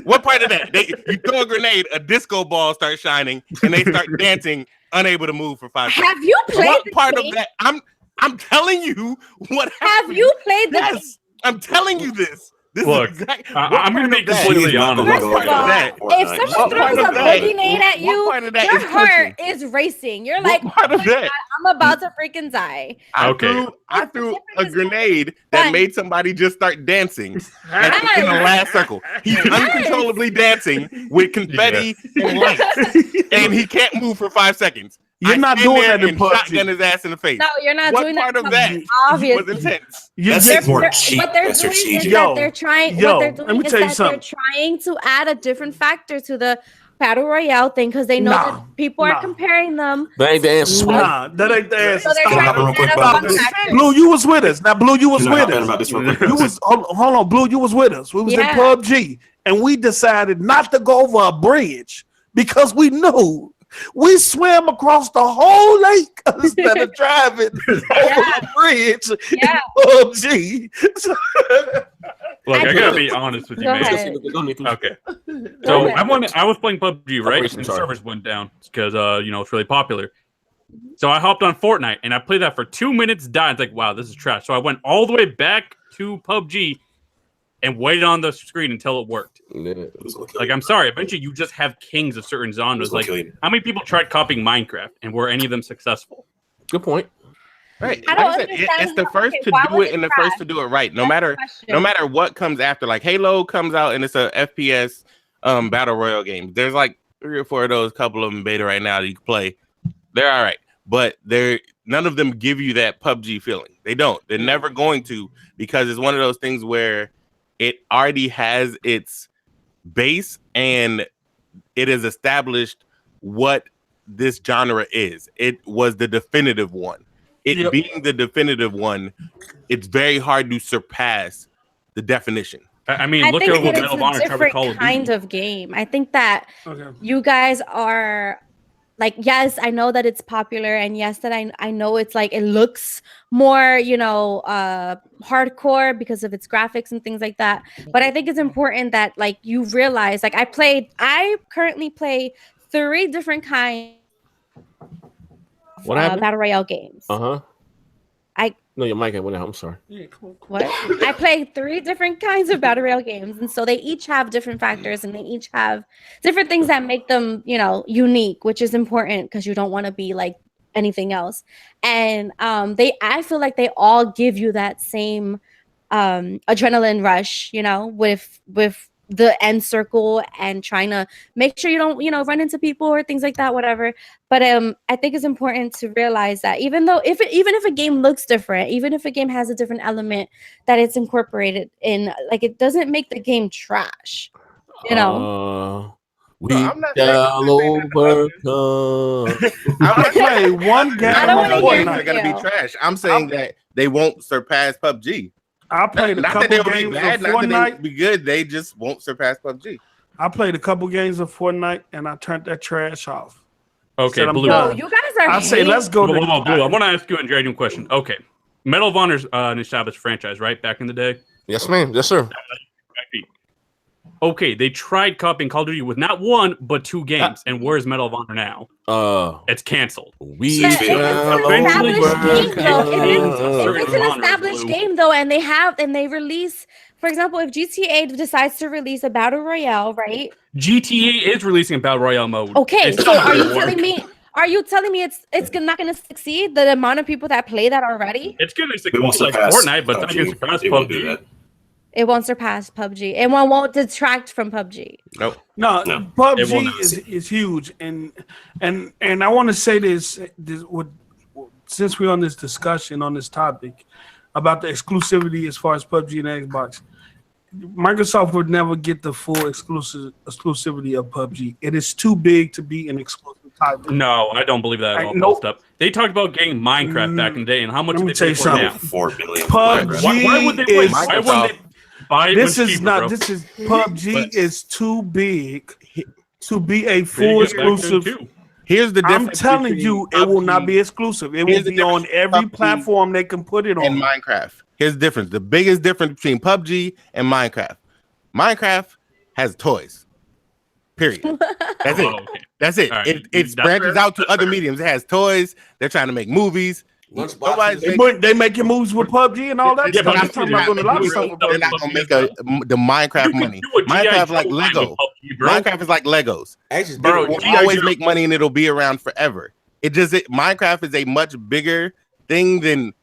What part of that? You throw a grenade, a disco ball starts shining, and they start dancing, unable to move for 5 seconds. Have you played what the part game? of that? I'm telling you what happened. Have you played the game? I'm telling you this. Look, I'm going to be completely honest. First of all, if someone throws a grenade at you, your heart is racing. You're like, part of that? I'm about to freaking die. I threw a grenade that made somebody just start dancing in the last circle. He's uncontrollably dancing with confetti and lights, and he can't move for 5 seconds. You're not doing that in PUBG. Shotgun his ass in the face. No, you're not What doing part that. of that Obviously. was intense? That's more cheap. What they're That's doing is strategic. that they're trying. Yo, What they're let doing me is tell you that something. they're trying to add a different factor to the battle royale thing because they know that people are comparing them. That ain't the answer. Nah, that ain't the answer. So they're Can I hop in real quick about this? Blue, you was with us. Now, Blue, you was Can I hop with in us. about this real quick? You was hold on, Blue. You was with us. We was in Yeah. PUBG, and we decided not to go over a bridge because we knew we swam across the whole lake instead of driving over a bridge in PUBG. Look, I gotta be honest with you, Go man. ahead. Okay. So ahead. I was playing PUBG, right? Operation And Sorry. servers went down because it's really popular. So I hopped on Fortnite and I played that for 2 minutes, died. It's like, wow, this is trash. So I went all the way back to PUBG and waited on the screen until it worked. Like, I'm sorry, eventually you just have kings of certain genres. Like, how many people tried copying Minecraft and were any of them successful? Good point. Right. I Like don't I said, understand it's the how- first okay, to why do was it it and the trash? first to do it right. No That's matter the question. no matter what comes after. Like Halo comes out and it's a FPS battle royale game. There's like 3 or 4 of those, couple of them beta right now that you can play. They're all right, but none of them give you that PUBG feeling. They don't. They're never going to, because it's one of those things where it already has its base and it has established what this genre is. It was the definitive one. It being the definitive one, it's very hard to surpass the definition. I mean, I look think at what that Medal of it's Honor a tried with Call different of kind Duty. of game. I think that Okay. you guys are like, yes, I know that it's popular, and yes, that I know it's like it looks more, hardcore because of its graphics and things like that. But I think it's important that like you realize, like I currently play 3 different kinds What happened? battle royale games. No, your mic went out. I'm sorry. What? I play 3 different kinds of battle royale games, and so they each have different factors, and they each have different things that make them, unique, which is important because you don't want to be like anything else. And I feel like they all give you that same adrenaline rush, with the end circle and trying to make sure you don't, run into people or things like that, whatever. But I think it's important to realize that even if a game looks different, even if a game has a different element that it's incorporated in, like, it doesn't make the game trash. We I'm not shall overcome. I play one game I don't on wanna hear Fortnite. They're gonna be you. trash. I'm saying that they won't surpass PUBG. I played a Not that couple they'll be games bad, of not that they Fortnite. will be good. They just won't surpass PUBG. I played a couple games of Fortnite, and I turned that trash off. Okay, Said I'm Blue. done. No, you guys are. I say let's go to Blue, I want to ask you a genuine question. Okay, Medal of Honor's an established franchise, right? Back in the day. Yes, ma'am. Yes, sir. Okay, they tried copying Call of Duty with not 1 but 2 games, and where's Medal of Honor now? It's canceled. We But if shall it's an established game though, and they release, for example, if GTA decides to release a battle royale, right? GTA is releasing a battle royale mode. Okay, It's so not are you gonna work. telling me? Are you telling me it's not going to succeed? The amount of people that play that already, It's gonna They won't succeed like surpass Fortnite, but it's not gonna surpass They won't do PUBG. that. it won't surpass PUBG, and one won't detract from PUBG. Nope. No, It will PUBG not. is huge, and I want to say this since we're on this discussion on this topic about the exclusivity as far as PUBG and Xbox. Microsoft would never get the full exclusivity of PUBG. It is too big to be an exclusive title. No, I don't believe that at all. Nope. Up. They talked about getting Minecraft back in the day, and how much Let did me they tell pay you for it something. now? 4 billion. PUBG Why would they wait? is Why wouldn't they buy it this when is cheaper, not bro? this is PUBG But- is too big to be a They full get back to it exclusive. too. Here's the I'm difference. telling between you, it will not PUBG be exclusive. It will Here's the be on difference between every PUBG platform they can put it on. and Minecraft. Here's the difference. The biggest difference between PUBG and Minecraft. Minecraft has toys. Period. That's it. Oh, okay. That's it. All right. It That's branches fair. out to other mediums. It has toys. They're trying to make movies. Nobody's They making moves with PUBG and all that Yeah, stuff. but I'm talking about doing a lot of stuff with they're PUBG. not gonna make the Minecraft You can money. do a G.I. Minecraft Joe like line Lego. with PUBG, bro. Minecraft is like Legos. Bro, It will G.I. always Joe. make money and it'll be around forever. Minecraft is a much bigger thing than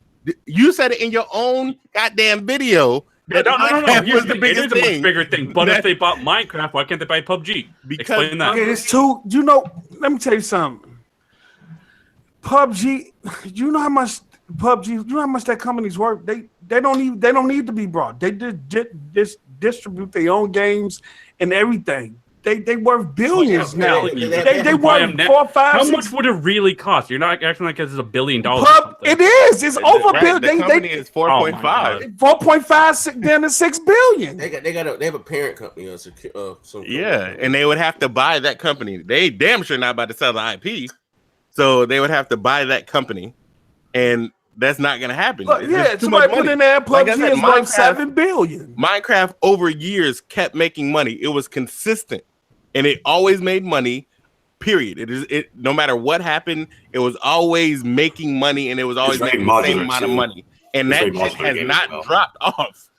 you said it in your own goddamn video. No. Minecraft Here's was the it biggest is a much thing. bigger thing. But That- if they bought Minecraft, why can't they buy PUBG? Because- Explain that. Okay, it's too. Let me tell you something. PUBG, you know how much that company's worth. They don't need to be brought. They just distribute their own games and everything. They worth billions now. They worth 4, 5. How 6. much would it really cost? You're not acting like it's $1 billion. It is. It's over right, billion. the company is 4.5. 4.5 then it's $6 billion. They have a parent company. Yeah, and they would have to buy that company. They damn sure not about to sell the IP, so they would have to buy that company, and that's not going to happen. Somebody put in there. PUBG is worth $7 billion. Minecraft over years kept making money. It was consistent, and it always made money. Period. It no matter what happened, it was always making money, and it was always making the same amount of money. And that shit has not dropped off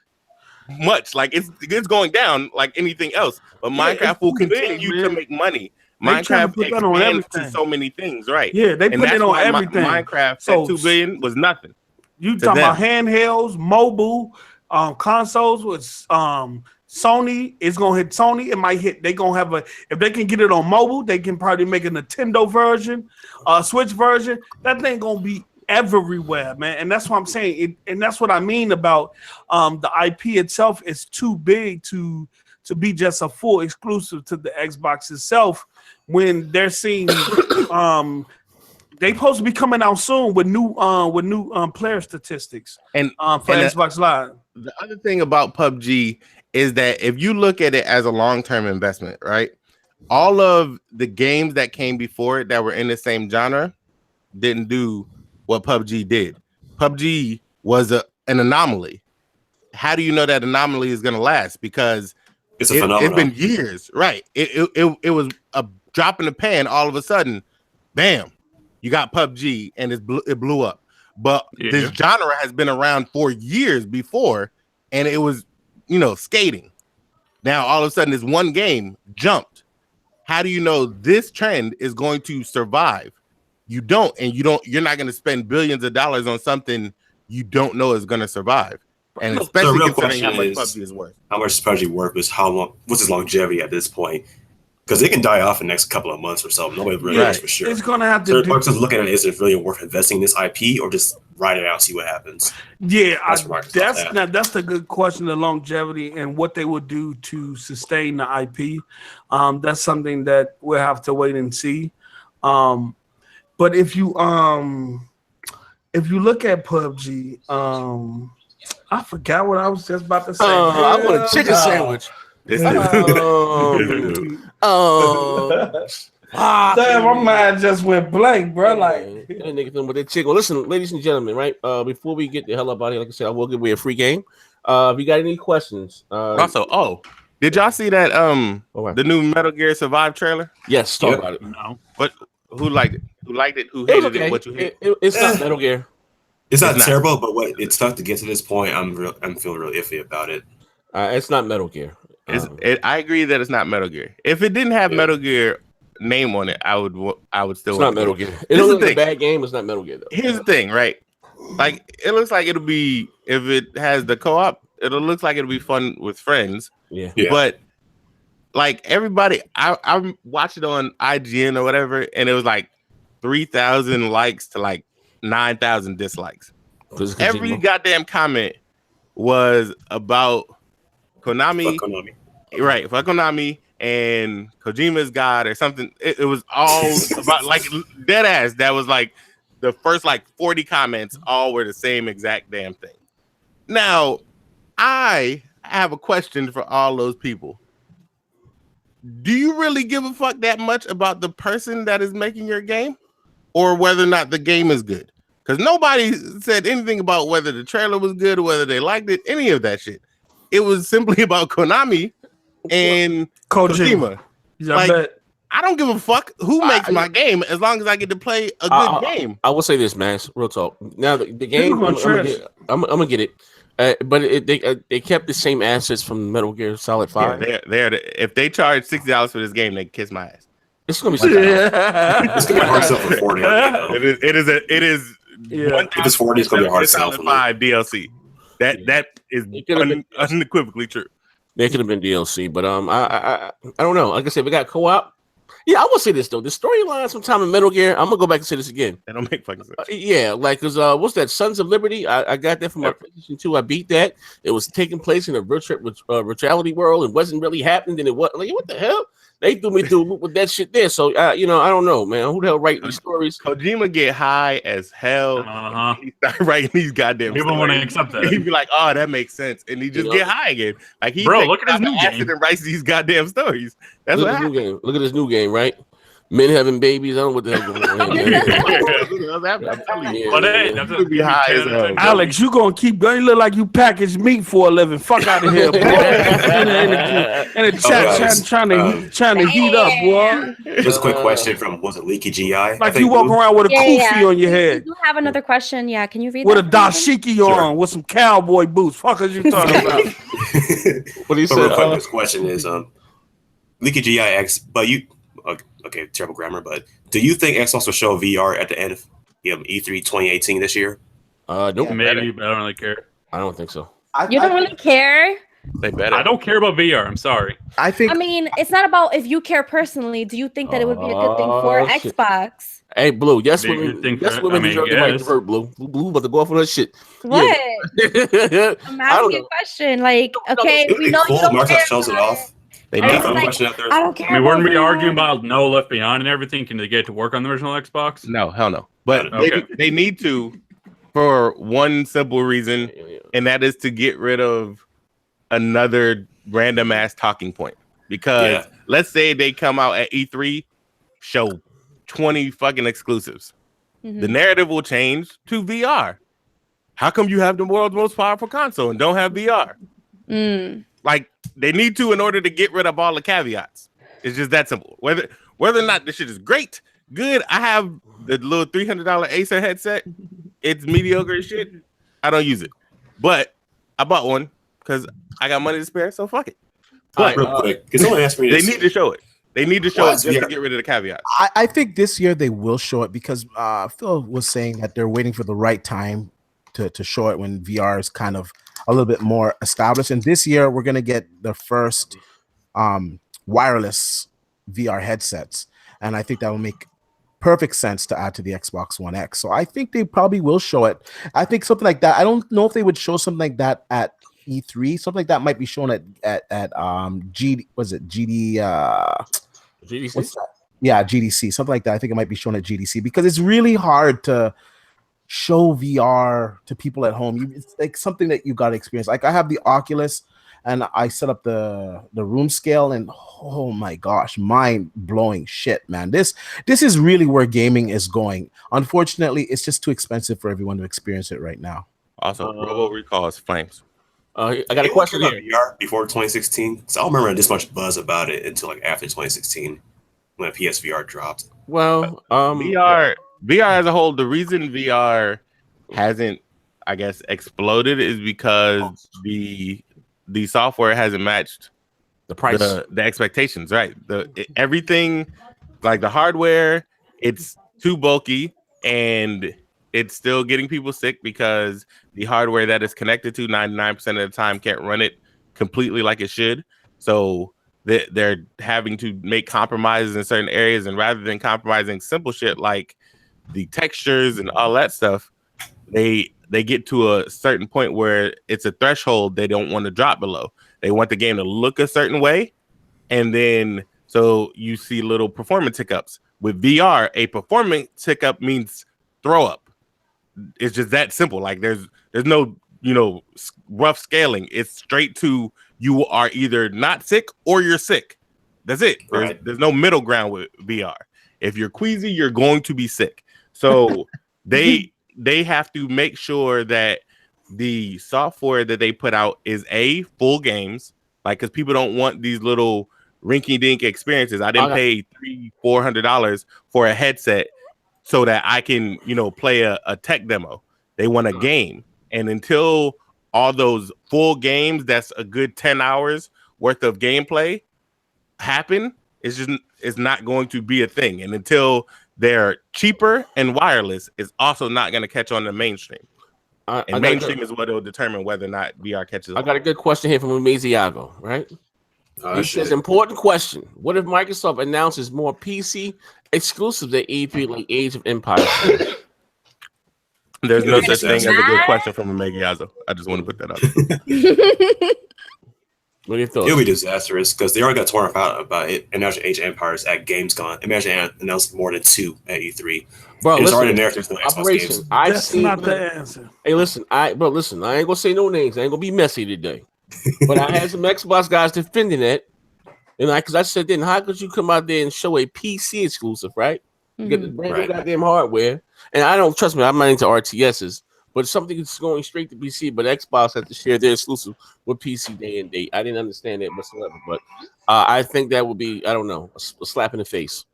much. Like it's going down like anything else. But Minecraft will continue to make money. Minecraft expands to so many things, right? Yeah, they put it on everything. Minecraft at $2 billion was nothing. You talking about handhelds, mobile, consoles with Sony. It's gonna hit Sony. It might hit. They gonna have if they can get it on mobile, they can probably make a Nintendo version, Switch version. That thing gonna be everywhere, man. And that's what I'm saying. And that's what I mean about the IP itself is too big to be just a full exclusive to the Xbox itself. When they're seeing they supposed to be coming out soon with new player statistics and for Xbox Live. The other thing about PUBG is that if you look at it as a long-term investment, right? All of the games that came before it that were in the same genre didn't do what PUBG did. PUBG was an anomaly. How do you know that anomaly is going to last? Because it's a phenomenon. It's been years, right? It was a drop in the pan. All of a sudden, bam, you got PUBG, and it blew up. But this genre has been around for years before, and it was, skating. Now all of a sudden, this one game jumped. How do you know this trend is going to survive? You don't, and you're not going to spend billions of dollars on something you don't know is going to survive. And especially considering how much PUBG is worth. How much is PUBG worth? Is how long? What's its longevity at this point? Because it can die off in the next couple of months or so. Nobody really knows for sure. It's gonna have to. So looking at it, is it really worth investing in this IP or just ride it out, see what happens? Yeah, that's the good question. The longevity and what they would do to sustain the IP. That's something that we'll have to wait and see. But if you look at PUBG, I forgot what I was just about to say. I want a chicken sandwich. Damn, my mind just went blank, bro. Like that nigga with that chicken. Listen, ladies and gentlemen, right? Before we get the hell up out of here, like I said, I will give away a free game. If you got any questions, also, did y'all see that the new Metal Gear Survive trailer? Yes, talk about it. No, but who liked it? Who liked it? Who hated it? What you hate? It's not Metal Gear. It's not terrible, but it's tough to get to this point. I'm feeling really iffy about it. It's not Metal Gear. I agree that it's not Metal Gear. If it didn't have Metal Gear name on it, I would still. It's not Metal Gear. It looks like a bad game. It's not Metal Gear though. Here's the thing, right? Like it looks like it'll be, if it has the co-op, it'll look like it'll be fun with friends. Yeah. But like everybody, I watched it on IGN or whatever, and it was like 3,000 likes to like 9,000 dislikes. Every goddamn comment was about Konami. Fuck Konami. Right, fuck Konami and Kojima's God or something. It was all about like dead ass. That was like the first like 40 comments all were the same exact damn thing. Now, I have a question for all those people. Do you really give a fuck that much about the person that is making your game or whether or not the game is good? Because nobody said anything about whether the trailer was good or whether they liked it, any of that shit. It was simply about Konami and Kojima. I don't give a fuck who makes my game as long as I get to play a good game. I will say this, man. Real talk. Now the game, I'm gonna get it. But they kept the same assets from Metal Gear Solid 5. Yeah, if they charge $60 for this game, they kiss my ass. It's gonna be $60. It's gonna be hard sell for 40. It is. Yeah. If it's 40, it's gonna be hard sell for 5 DLC. That is unequivocally true. They could have been DLC, but I don't know. Like I said, we got co-op. Yeah, I will say this though. The storyline sometime in Metal Gear, I'm gonna go back and say this again. That don't make fucking sense. Yeah, like cause what's that? Sons of Liberty. I got that from my PlayStation 2. I beat that. It was taking place in a virtuality world. It wasn't really happening. And it was like, what the hell? They threw me through with that shit there. So I don't know, man. Who the hell write these stories? Kojima get high as hell. He start writing these goddamn. People want to accept that. He'd be like, "Oh, that makes sense," and he just get high again. Like he, look at his new acid game and writes these goddamn stories. That's what happened. Look at this new game, right? Men having babies. I don't know what the hell going on here. But hey, that's be high as hell. Alex, you gonna keep going? You look like you package meat for a living. Fuck out of here, boy. in the chat, trying to heat up, boy. Just a quick question from Leaky GI. Like you walk around with a kufi on your head. You have another question? Yeah, can you read with that? With a dashiki on, with some cowboy boots. Fuck is you talking about? What do you say? This question is Leaky GIX, but you. Okay, terrible grammar, but do you think Xbox will show VR at the end of E3 2018 this year? Nope. Maybe, but I don't really care. I don't think so. You don't really care? They better. I don't care about VR. I'm sorry. I mean, it's not about if you care personally. Do you think that it would be a good thing for Xbox? Hey, Blue. Yes, women deserve the right to vote, Blue. Blue about to go off on that shit. What? Yeah. I'm asking a question. Like, okay, we know you don't care. Shows it off. They I don't care. We weren't arguing about no Left Behind and everything. Can they get to work on the original Xbox? No, hell no. But they need to for one simple reason, and that is to get rid of another random ass talking point. Because let's say they come out at E3, show 20 fucking exclusives. The narrative will change to VR. How come you have the world's most powerful console and don't have VR? Like they need to in order to get rid of all the caveats. It's just that simple. Whether or not this shit is great, good. I have the little $300 Acer headset. It's mediocre as shit. I don't use it, but I bought one because I got money to spare. So fuck it. But real quick, because someone asked me, they need to show it. They need to show it just to get rid of the caveats. I think this year they will show it because Phil was saying that they're waiting for the right time to show it when VR is kind of a little bit more established. And this year we're gonna get the first wireless VR headsets, and I think that will make perfect sense to add to the Xbox One X. So I think they probably will show it. I think something like that. I don't know if they would show something like that at E3. Something like that might be shown at GD. Was it GD? GDC. What's that? Yeah, GDC. Something like that. I think it might be shown at GDC because it's really hard to show VR to people at home. It's like something that you got to experience. Like I have the Oculus and I set up the room scale and oh my gosh, mind blowing shit, man. This is really where gaming is going. Unfortunately, it's just too expensive for everyone to experience it right now. Also, Robo Recall is flames. I got a question here. VR before 2016. So I don't remember this much buzz about it until like after 2016 when PSVR dropped. Well, VR as a whole, the reason VR hasn't, I guess, exploded is because the software hasn't matched the price, the expectations, right? Everything, like the hardware, it's too bulky and it's still getting people sick because the hardware that is connected to 99% of the time can't run it completely like it should. So they're having to make compromises in certain areas, and rather than compromising simple shit like the textures and all that stuff, they get to a certain point where it's a threshold they don't want to drop below. They want the game to look a certain way, and then so you see little performance hiccups. With VR, a performance hiccup means throw up. It's just that simple. Like there's no rough scaling. It's straight to you are either not sick or you're sick. That's it. There's no middle ground with VR. If you're queasy, you're going to be sick. So they have to make sure that the software that they put out is full games, like because people don't want these little rinky-dink experiences. I didn't pay $300-400 for a headset so that I can play a tech demo. They want a game, and until all those full games, that's a good 10 hours worth of gameplay happen, it's not going to be a thing. And until they're cheaper and wireless, is also not going to catch on the mainstream. Mainstream is what will determine whether or not VR catches on. I got a good question here from Amaziago, right? He says, important question. What if Microsoft announces more PC exclusives at E3 like Age of Empires? There's no such thing as a good question from a Megayazo. I just want to put that out. What are your thoughts? It'll be disastrous because they already got torn apart about it. Imagine Age of Empires at Gamescom. Imagine announcing more than 2 at E3. Bro, it's listen, already narrative from Xbox Operation. games. That's not the answer. Hey, listen, I ain't gonna say no names. I ain't gonna be messy today. But I had some Xbox guys defending it, and because I said, then how could you come out there and show a PC exclusive, right? You get the brand new goddamn hardware, and I don't trust me. I'm not into RTSs, but something that's going straight to PC. But Xbox had to share their exclusive with PC day and date. I didn't understand that whatsoever, but I think that would be, I don't know, a slap in the face.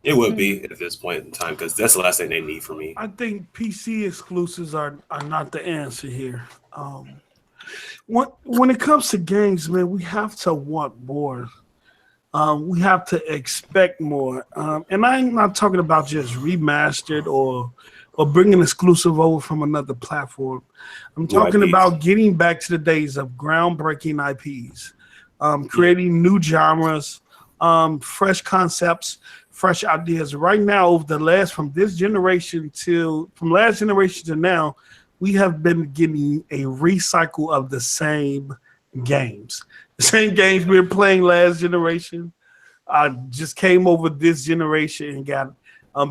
It would be at this point in time because that's the last thing they need from me. I think PC exclusives are not the answer here. When it comes to games, man, we have to want more. We have to expect more. And I'm not talking about just remastered or bringing exclusive over from another platform. I'm talking about getting back to the days of groundbreaking IPs, creating new genres, fresh concepts, fresh ideas. Right now, over the last from last generation to now, we have been getting a recycle of the same games. The same games we were playing last generation just came over this generation and got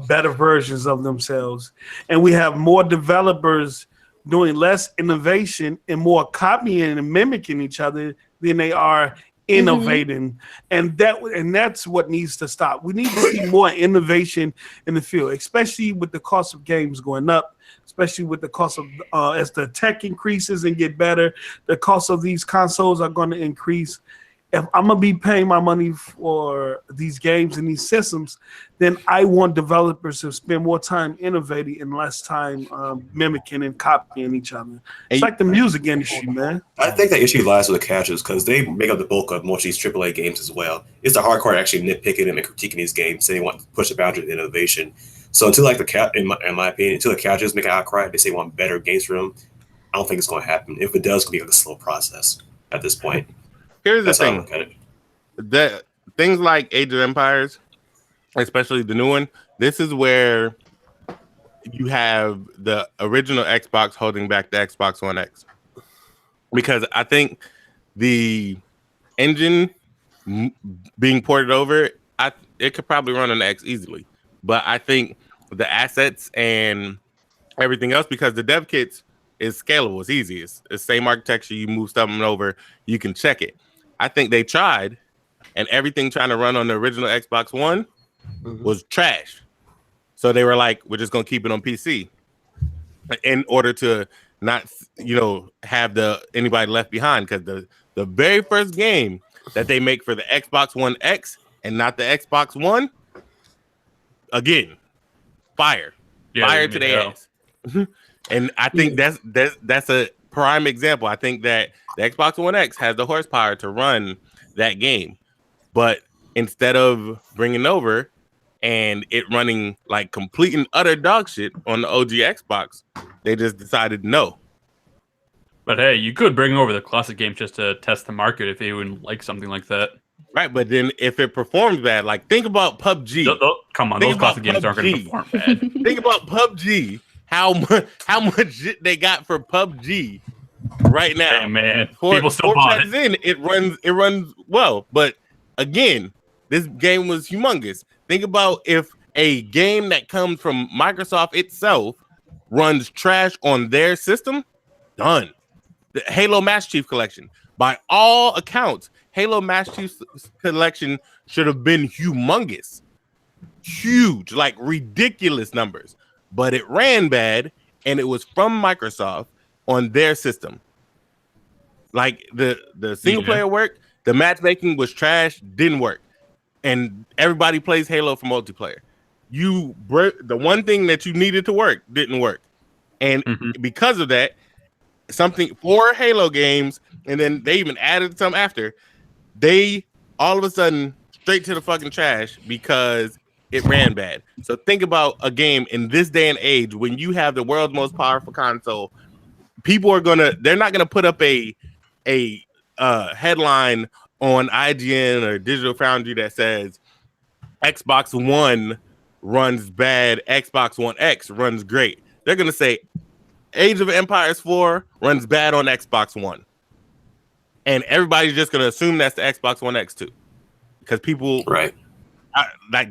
better versions of themselves. And we have more developers doing less innovation and more copying and mimicking each other than they are innovating. And that's what needs to stop. We need to see more innovation in the field, especially with the cost of games going up, especially with the cost of as the tech increases and get better, the cost of these consoles are going to increase. If I'm going to be paying my money for these games and these systems, then I want developers to spend more time innovating and less time mimicking and copying each other. It's like the music industry, man. I think that issue lies with the casuals because they make up the bulk of most of these AAA games as well. It's the hardcore actually nitpicking and critiquing these games, saying they want to push the boundary of innovation. So until like in my opinion, until the casuals make an outcry, they say they want better games for them. I don't think it's going to happen. If it does, it's going to be like a slow process at this point. Here's the thing: that things like Age of Empires, especially the new one, this is where you have the original Xbox holding back the Xbox One X, because I think the engine being ported over, it could probably run on the X easily, but I think the assets and everything else, because the dev kits is scalable, it's easy, it's the same architecture. You move something over, you can check it. I think they tried, and everything trying to run on the original Xbox One was trash. So they were like, we're just going to keep it on PC in order to not, have anybody left behind. Because the very first game that they make for the Xbox One X and not the Xbox One, again, fire to their ass. And I think that's a prime example. I think that the Xbox One X has the horsepower to run that game, but instead of bringing over and it running like complete and utter dog shit on the OG Xbox, they just decided no. But hey, you could bring over the classic games just to test the market if you would like something like that. Right, but then if it performs bad, like think about PUBG. Come on, those classic games aren't going to perform bad. Think about PUBG. How much shit they got for PUBG right now? Hey, man, people still bought it. It runs well, but again, this game was humongous. Think about if a game that comes from Microsoft itself runs trash on their system. Done. The Halo Master Chief Collection, by all accounts, Halo Master Chief Collection should have been humongous, huge, like ridiculous numbers. But it ran bad, and it was from Microsoft on their system. Like the single player work, the matchmaking was trash, didn't work, and everybody plays Halo for multiplayer. The one thing that you needed to work didn't work, and because of that, something 4 Halo games, and then they even added some after. They all of a sudden straight to the fucking trash because it ran bad. So think about a game in this day and age when you have the world's most powerful console. People they're not gonna put up a headline on IGN or Digital Foundry that says Xbox One runs bad, Xbox One X runs great. They're gonna say Age of Empires 4 runs bad on Xbox One, and everybody's just gonna assume that's the Xbox One X too, because people like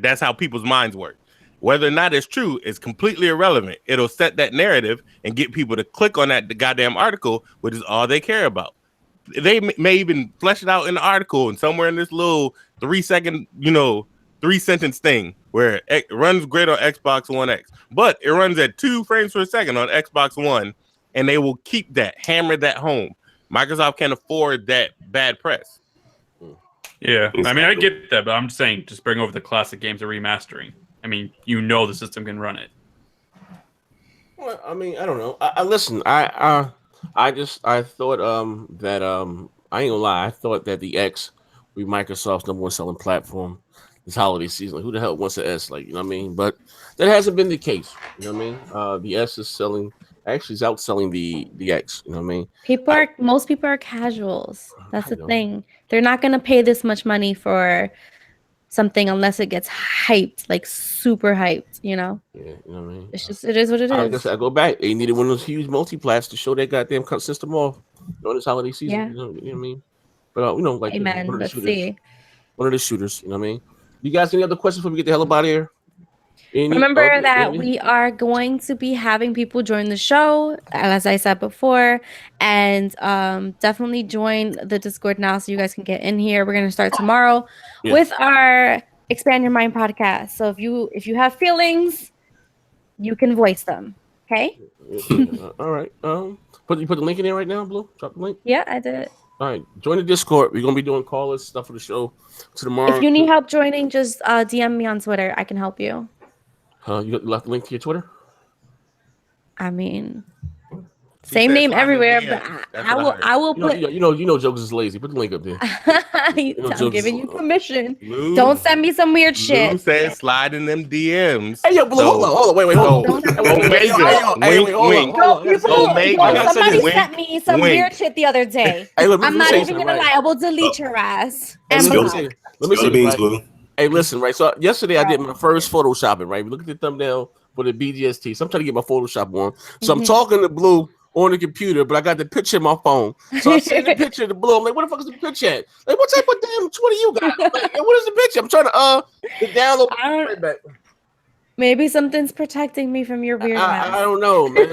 that's how people's minds work. Whether or not it's true is completely irrelevant. It'll set that narrative and get people to click on that goddamn article, which is all they care about. They may even flesh it out in the article and somewhere in this little 3-second, 3-sentence thing where it runs great on Xbox One X, but it runs at 2 frames per second on Xbox One, and they will keep that, hammer that home. Microsoft can't afford that bad press. Yeah, I mean, I get that, but I'm just saying, just bring over the classic games of remastering. I mean, the system can run it. Well, I mean, I don't know. I listen. I thought that I ain't gonna lie. I thought that the X would be Microsoft's #1 selling platform this holiday season. Like, who the hell wants an S? Like, you know what I mean? But that hasn't been the case. You know what I mean? The S is selling. Actually, is outselling the X. You know what I mean? Most people are casuals. That's the thing. They're not gonna pay this much money for something unless it gets hyped, like super hyped, Yeah, you know what I mean? It's just, it is what it is. I guess I go back. They needed one of those huge multiplats to show their goddamn system off during this holiday season. Yeah. You know what I mean? But like Amen. one of the Let's shooters. see. One of the shooters, you know what I mean? You guys any other questions before we get the hell up out of here? Remember that we are going to be having people join the show, as I said before, and definitely join the Discord now so you guys can get in here. We're going to start tomorrow with our Expand Your Mind podcast. So if you have feelings, you can voice them. Okay? All right. You put the link in there right now, Blue? Drop the link. Yeah, I did it. All right. Join the Discord. We're going to be doing callers, stuff for the show tomorrow. If you need help joining, just DM me on Twitter. I can help you. You left the link to your Twitter? I mean, same name everywhere, but I will put. You know, Jokes is lazy. Put the link up there. I'm giving you permission. Don't send me some weird shit. Blue said slide in them DMs. Hey, yo, Blue, hold on, wait, hold on. Somebody sent me some weird shit the other day. I'm not even gonna lie. I will delete your ass. Let me say, Blue. Hey, listen, right? So yesterday I did my first photoshopping, right? We look at the thumbnail for the BGST. So I'm trying to get my Photoshop on. So I'm talking to Blue on the computer, but I got the picture in my phone. So I see the picture of the Blue. I'm like, what the fuck is the picture at? Like, what type of damn Twitter you got? Like, what is the picture? I'm trying to download right back. Maybe something's protecting me from your weird ass. I don't know, man.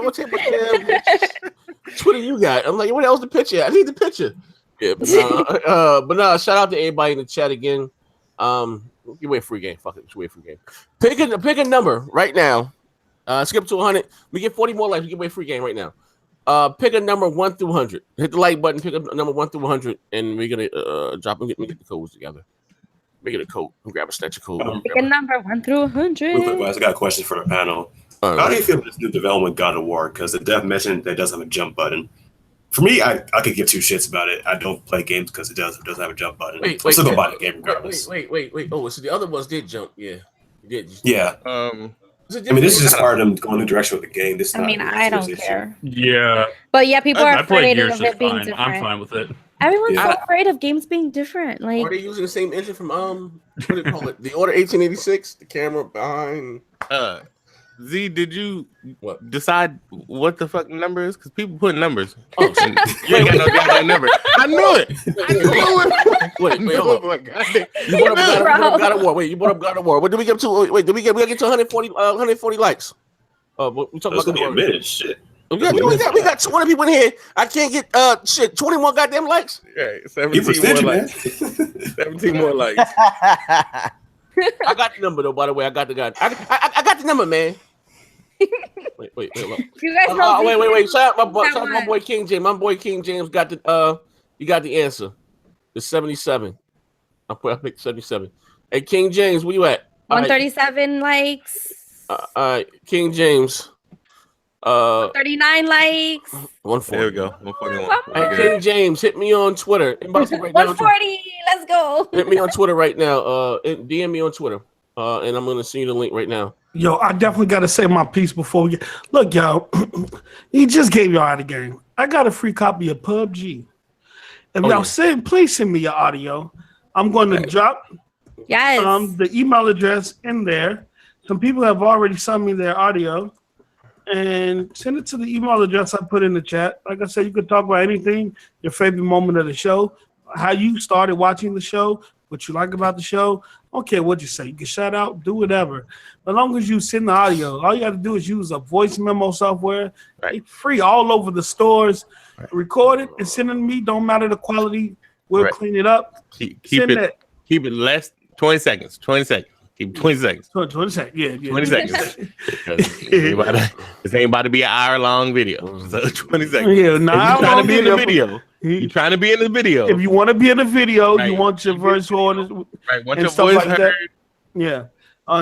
What type of damn Twitter you got? I'm like, what else the picture at? I need the picture. Yeah, but no, shout out to everybody in the chat again. Give away a free game. Fuck it, give away a free game. Pick a number right now. Skip to 100. We get 40 more likes. We give away a free game right now. Pick a number 1 through 100. Hit the like button. Pick a number 1 through 100, and we're gonna drop and get the codes together. Make it a code. We'll grab a snatch of code. Pick a number 1 through 100. Real quick, guys, I got a question for the panel. How do you feel about this new development God of War? Because the dev mentioned that it does have a jump button. For me, I could give two shits about it. I don't play games because it doesn't have a jump button. I'm still gonna buy the game regardless. Wait. Oh, so the other ones did jump. Yeah. Yeah. I mean, this is just part of them going in the direction with the game. This. I don't care. Yeah. But yeah, people are afraid of it being fine. different. I'm fine with it. Everyone's so afraid of games being different. Like, are they using the same engine from what do they call it? The Order 1886. The camera behind. Z, did you decide what the fuck number is? Because people put numbers. Oh, you ain't got no goddamn number. I knew it. Wait, hold on. You brought up God of War. Wait, you brought up God of War. What did we get to? Wait, we get to 140 likes? We talking about God of War. Shit. We got 20 people in here. I can't get 21 goddamn likes. Right, 17 more likes. 17 more likes. I got the number though. By the way, I got the guy. I got the number, man. Wait. Look. You guys know wait. Shout out my boy King James. My boy King James got the you got the answer. The 77. I picked 77. Hey, King James, where you at? 137 likes. All right, King James. 39 likes. 140. There we go. 141. Hey, King James, hit me on Twitter. Inbox me right 140. Let's go. Hit me on Twitter right now. DM me on Twitter. And I'm gonna send you the link right now. Yo, I definitely got to say my piece before we get. Look, y'all, he just gave y'all the game. I got a free copy of PUBG. If y'all send, please send me your audio. I'm going to drop the email address in there. Some people have already sent me their audio, and send it to the email address I put in the chat. Like I said, you could talk about anything, your favorite moment of the show, how you started watching the show, what you like about the show. I don't care what you say. You can shout out, do whatever. As long as you send the audio, all you have to do is use a voice memo software. It's free all over the stores. Record it and send it to me. Don't matter the quality. We'll clean it up. Keep it less 20 seconds. 20 seconds. Keep 20 seconds. 20 seconds. Yeah. 20 seconds. This ain't about to be an hour-long video. So 20 seconds. Yeah, you're trying to be in the video. You're trying to be in the video. If you want to be in the video, you want your voice heard. Want your voice heard. Yeah.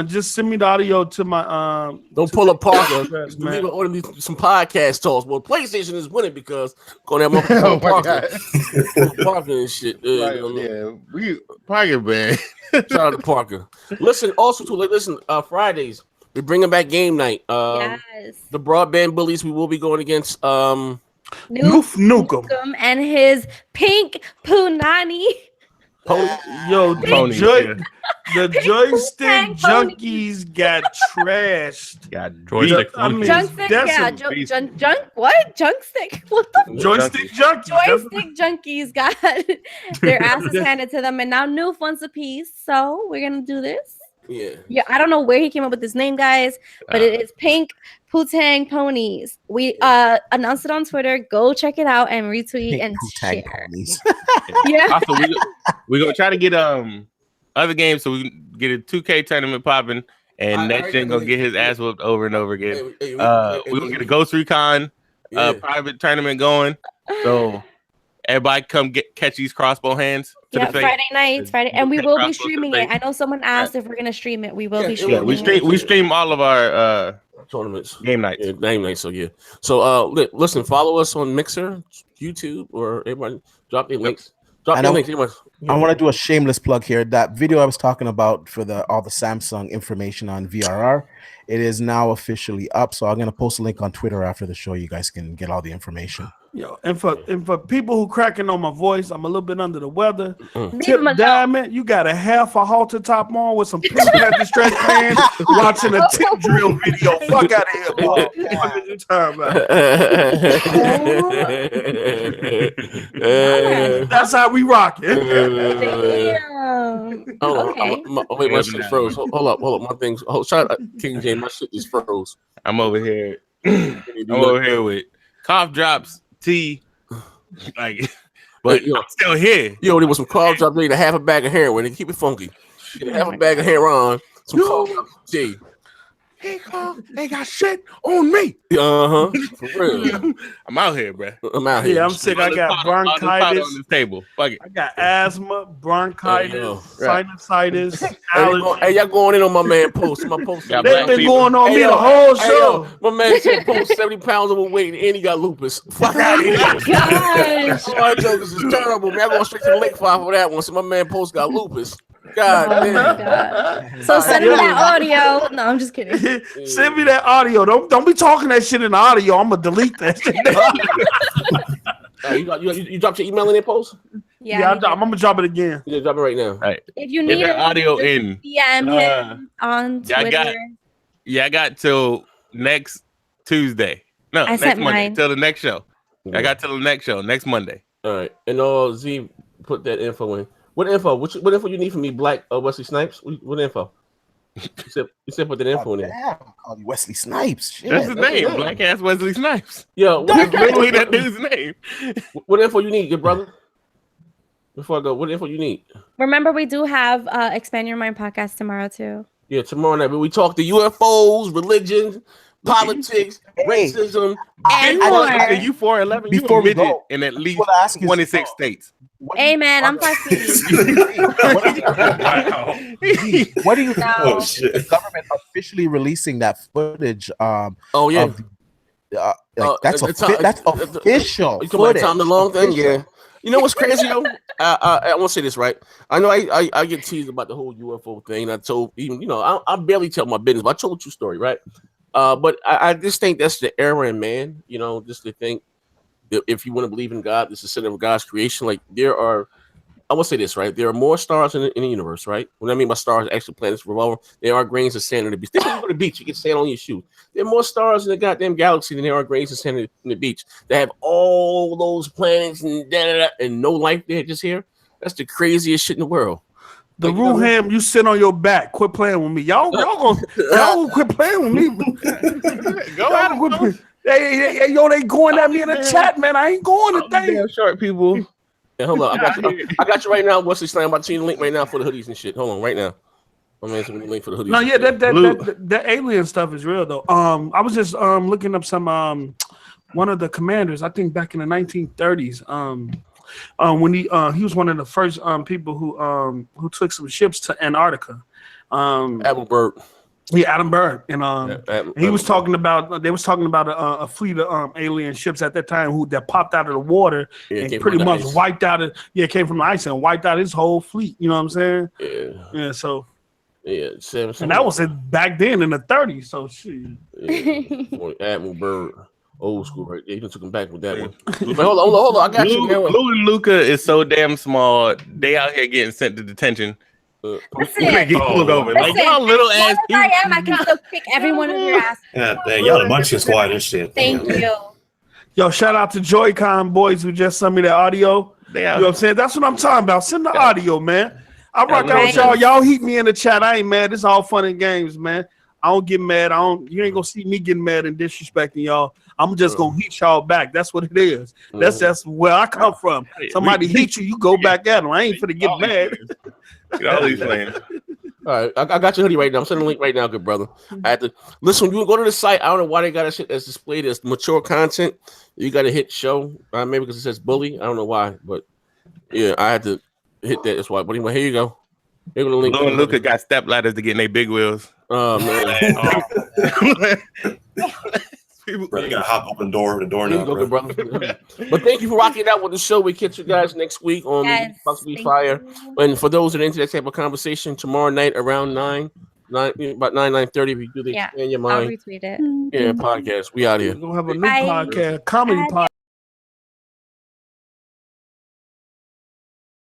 Just send me the audio to my Don't pull up Parker. We're gonna order some podcast talks. Well, PlayStation is winning because gonna have more Parker. Parker and shit. We Parker, man. Shout out to Parker. Listen, also to Fridays we're bringing back game night. The Broadband Bullies. We will be going against Nukem and his Pink Punani. The joystick junkies got trashed. Junkstick. What the? Joystick junkies. Joystick junkies got their asses handed to them, and now Noof wants a piece. So we're gonna do this. Yeah. I don't know where he came up with this name, guys, but it is Pink Putang Ponies. We announced it on Twitter. Go check it out and retweet Pink and share. Yeah. Also, we're gonna try to get other games so we can get a 2K tournament popping, and next gen gonna get his ass whooped over and over again. We're gonna get a Ghost Recon private tournament going. So everybody come catch these crossbow hands. Friday nights, and we will be streaming it. I know someone asked if we're gonna stream it. We will be streaming it. We stream all of our tournaments, game nights. Game nights. So listen, follow us on Mixer, YouTube, or everybody drop their links. I want to do a shameless plug here. That video I was talking about for all the Samsung information on VRR, it is now officially up. So I'm going to post a link on Twitter after the show. You guys can get all the information. And for people who cracking on my voice, I'm a little bit under the weather. Tip Diamond, you got a half a halter top on with some stretch pants, watching a tip drill video. Fuck out of here, boy. What are you talking about? That's how we rock it. Wait, my shit froze. Hold up. My things. Shout out King James. My shit just froze. I'm over here. With cough drops. But I'm still here. There was some cough drops. Need a half a bag of heroin and keep it funky. Get a half a bag of heroin. Some cough drops. Tea. Hey, Carl, they got shit on me. For real. I'm out here, bro. Yeah, I'm sick. I got bronchitis. On this table. Fuck it. I got asthma, bronchitis, sinusitis, allergies. Hey, y'all going in on my man post. My post. They've been going on me the whole show. My man said post 70 pounds overweight and he got lupus. Fuck out of here. Gosh. My jokes is terrible, man. I go straight to the lake file for that one. So my man post got lupus. God damn. God. So send me that audio. No, I'm just kidding. Send me that audio. Don't be talking that shit in the audio. I'm gonna delete that shit. You dropped your email in there, post? Yeah, I'm gonna drop it again. You drop it right now. Right. If you need that audio in, DM him on Twitter. I got till next Tuesday. No, next Monday. Mine. Till the next show. I got till the next show, next Monday. All right. And Z put that info in. What info? What info you need from me, Black Wesley Snipes? What info? You said put that info in there. Damn, I call you Wesley Snipes. Shit. That's his name, Black Ass Wesley Snipes. Yo, that's literally that dude's name. What info you need, good brother? Before I go, what info you need? Remember, we do have Expand Your Mind podcast tomorrow too. Yeah, tomorrow night. But we talk to UFOs, religion, politics, racism, and more. You 4'11", before we go, in at least 26 states. Amen. I'm fucking. What do you think? Oh, shit. The government officially releasing that footage? That's official. You talking about Tom DeLonge thing? Yeah. You know what's crazy though? I want to say this right. I know I get teased about the whole UFO thing. I told even I barely tell my business, but I told you a story, right? But I just think that's the error in man. Just to think if you want to believe in God, this is the center of God's creation. Like there are, I will say this, right? There are more stars in the universe, right? What I mean by stars, actual planets revolve. There are grains of sand on the beach. If you go to the beach, you get sand on your shoes. There are more stars in the goddamn galaxy than there are grains of sand in the beach. They have all those planets and no life there just here. That's the craziest shit in the world. The Ruham, you sit on your back. Quit playing with me. Y'all gonna quit playing with me. Go out. Hey, yo, they going at me in the chat, man. I ain't going today. Damn short people. Yeah, hold on. I got you right now. What's this? I'm about to see the link right now for the hoodies and shit. Hold on, right now. I'm answering the link for the hoodies. No, yeah, that alien stuff is real though. I was just looking up some one of the commanders. I think back in the 1930s. When he was one of the first people who took some ships to Antarctica. Admiral Byrd. Yeah, Adam Byrd, and he was talking about. They was talking about a fleet of alien ships at that time that popped out of the water and pretty much wiped out. It came from the ice and wiped out his whole fleet. You know what I'm saying? Yeah. So. Yeah, and that was back then in the 30s. So shit. Yeah, Admiral Byrd, old school, right? They even took him back with that one. But hold on, I got you. Lou and Luca is so damn small. They out here getting sent to detention. Listen, pulled over. Like y'all little ass people. I am. I can still kick every one of your ass. Yeah, dang, y'all the Munchkin Squad and shit. Thank you. Yo, shout out to Joy-Con boys who just sent me that audio. You know what I'm saying? That's what I'm talking about. Send the audio, man. I rock out with y'all. Y'all heat me in the chat. I ain't mad. This is all fun and games, man. I don't get mad. You ain't gonna see me getting mad and disrespecting y'all. I'm just gonna heat y'all back. That's what it is. That's just where I come from. Somebody heat you, you go back at them. I ain't finna get mad. All these playing. All right, I got your hoodie right now. I'm sending a link right now, good brother. I had to listen. When you go to the site, I don't know why they got that shit that's displayed as mature content. You got to hit show, maybe because it says bully. I don't know why, but yeah, I had to hit that. That's why. But anyway, here you go. Here go the link. Lou and Luca got step ladders to get in their big wheels. Oh man. Bro, you gotta hop open the door now, bro. But thank you for rocking out with the show. We catch you guys next week on Possibly Fire. And for those that are into that type of conversation, tomorrow night around 9, about 9:30, we do the Expand Your Mind. I'll retweet it. Yeah, podcast. We out here. We're gonna have a new podcast, comedy podcast.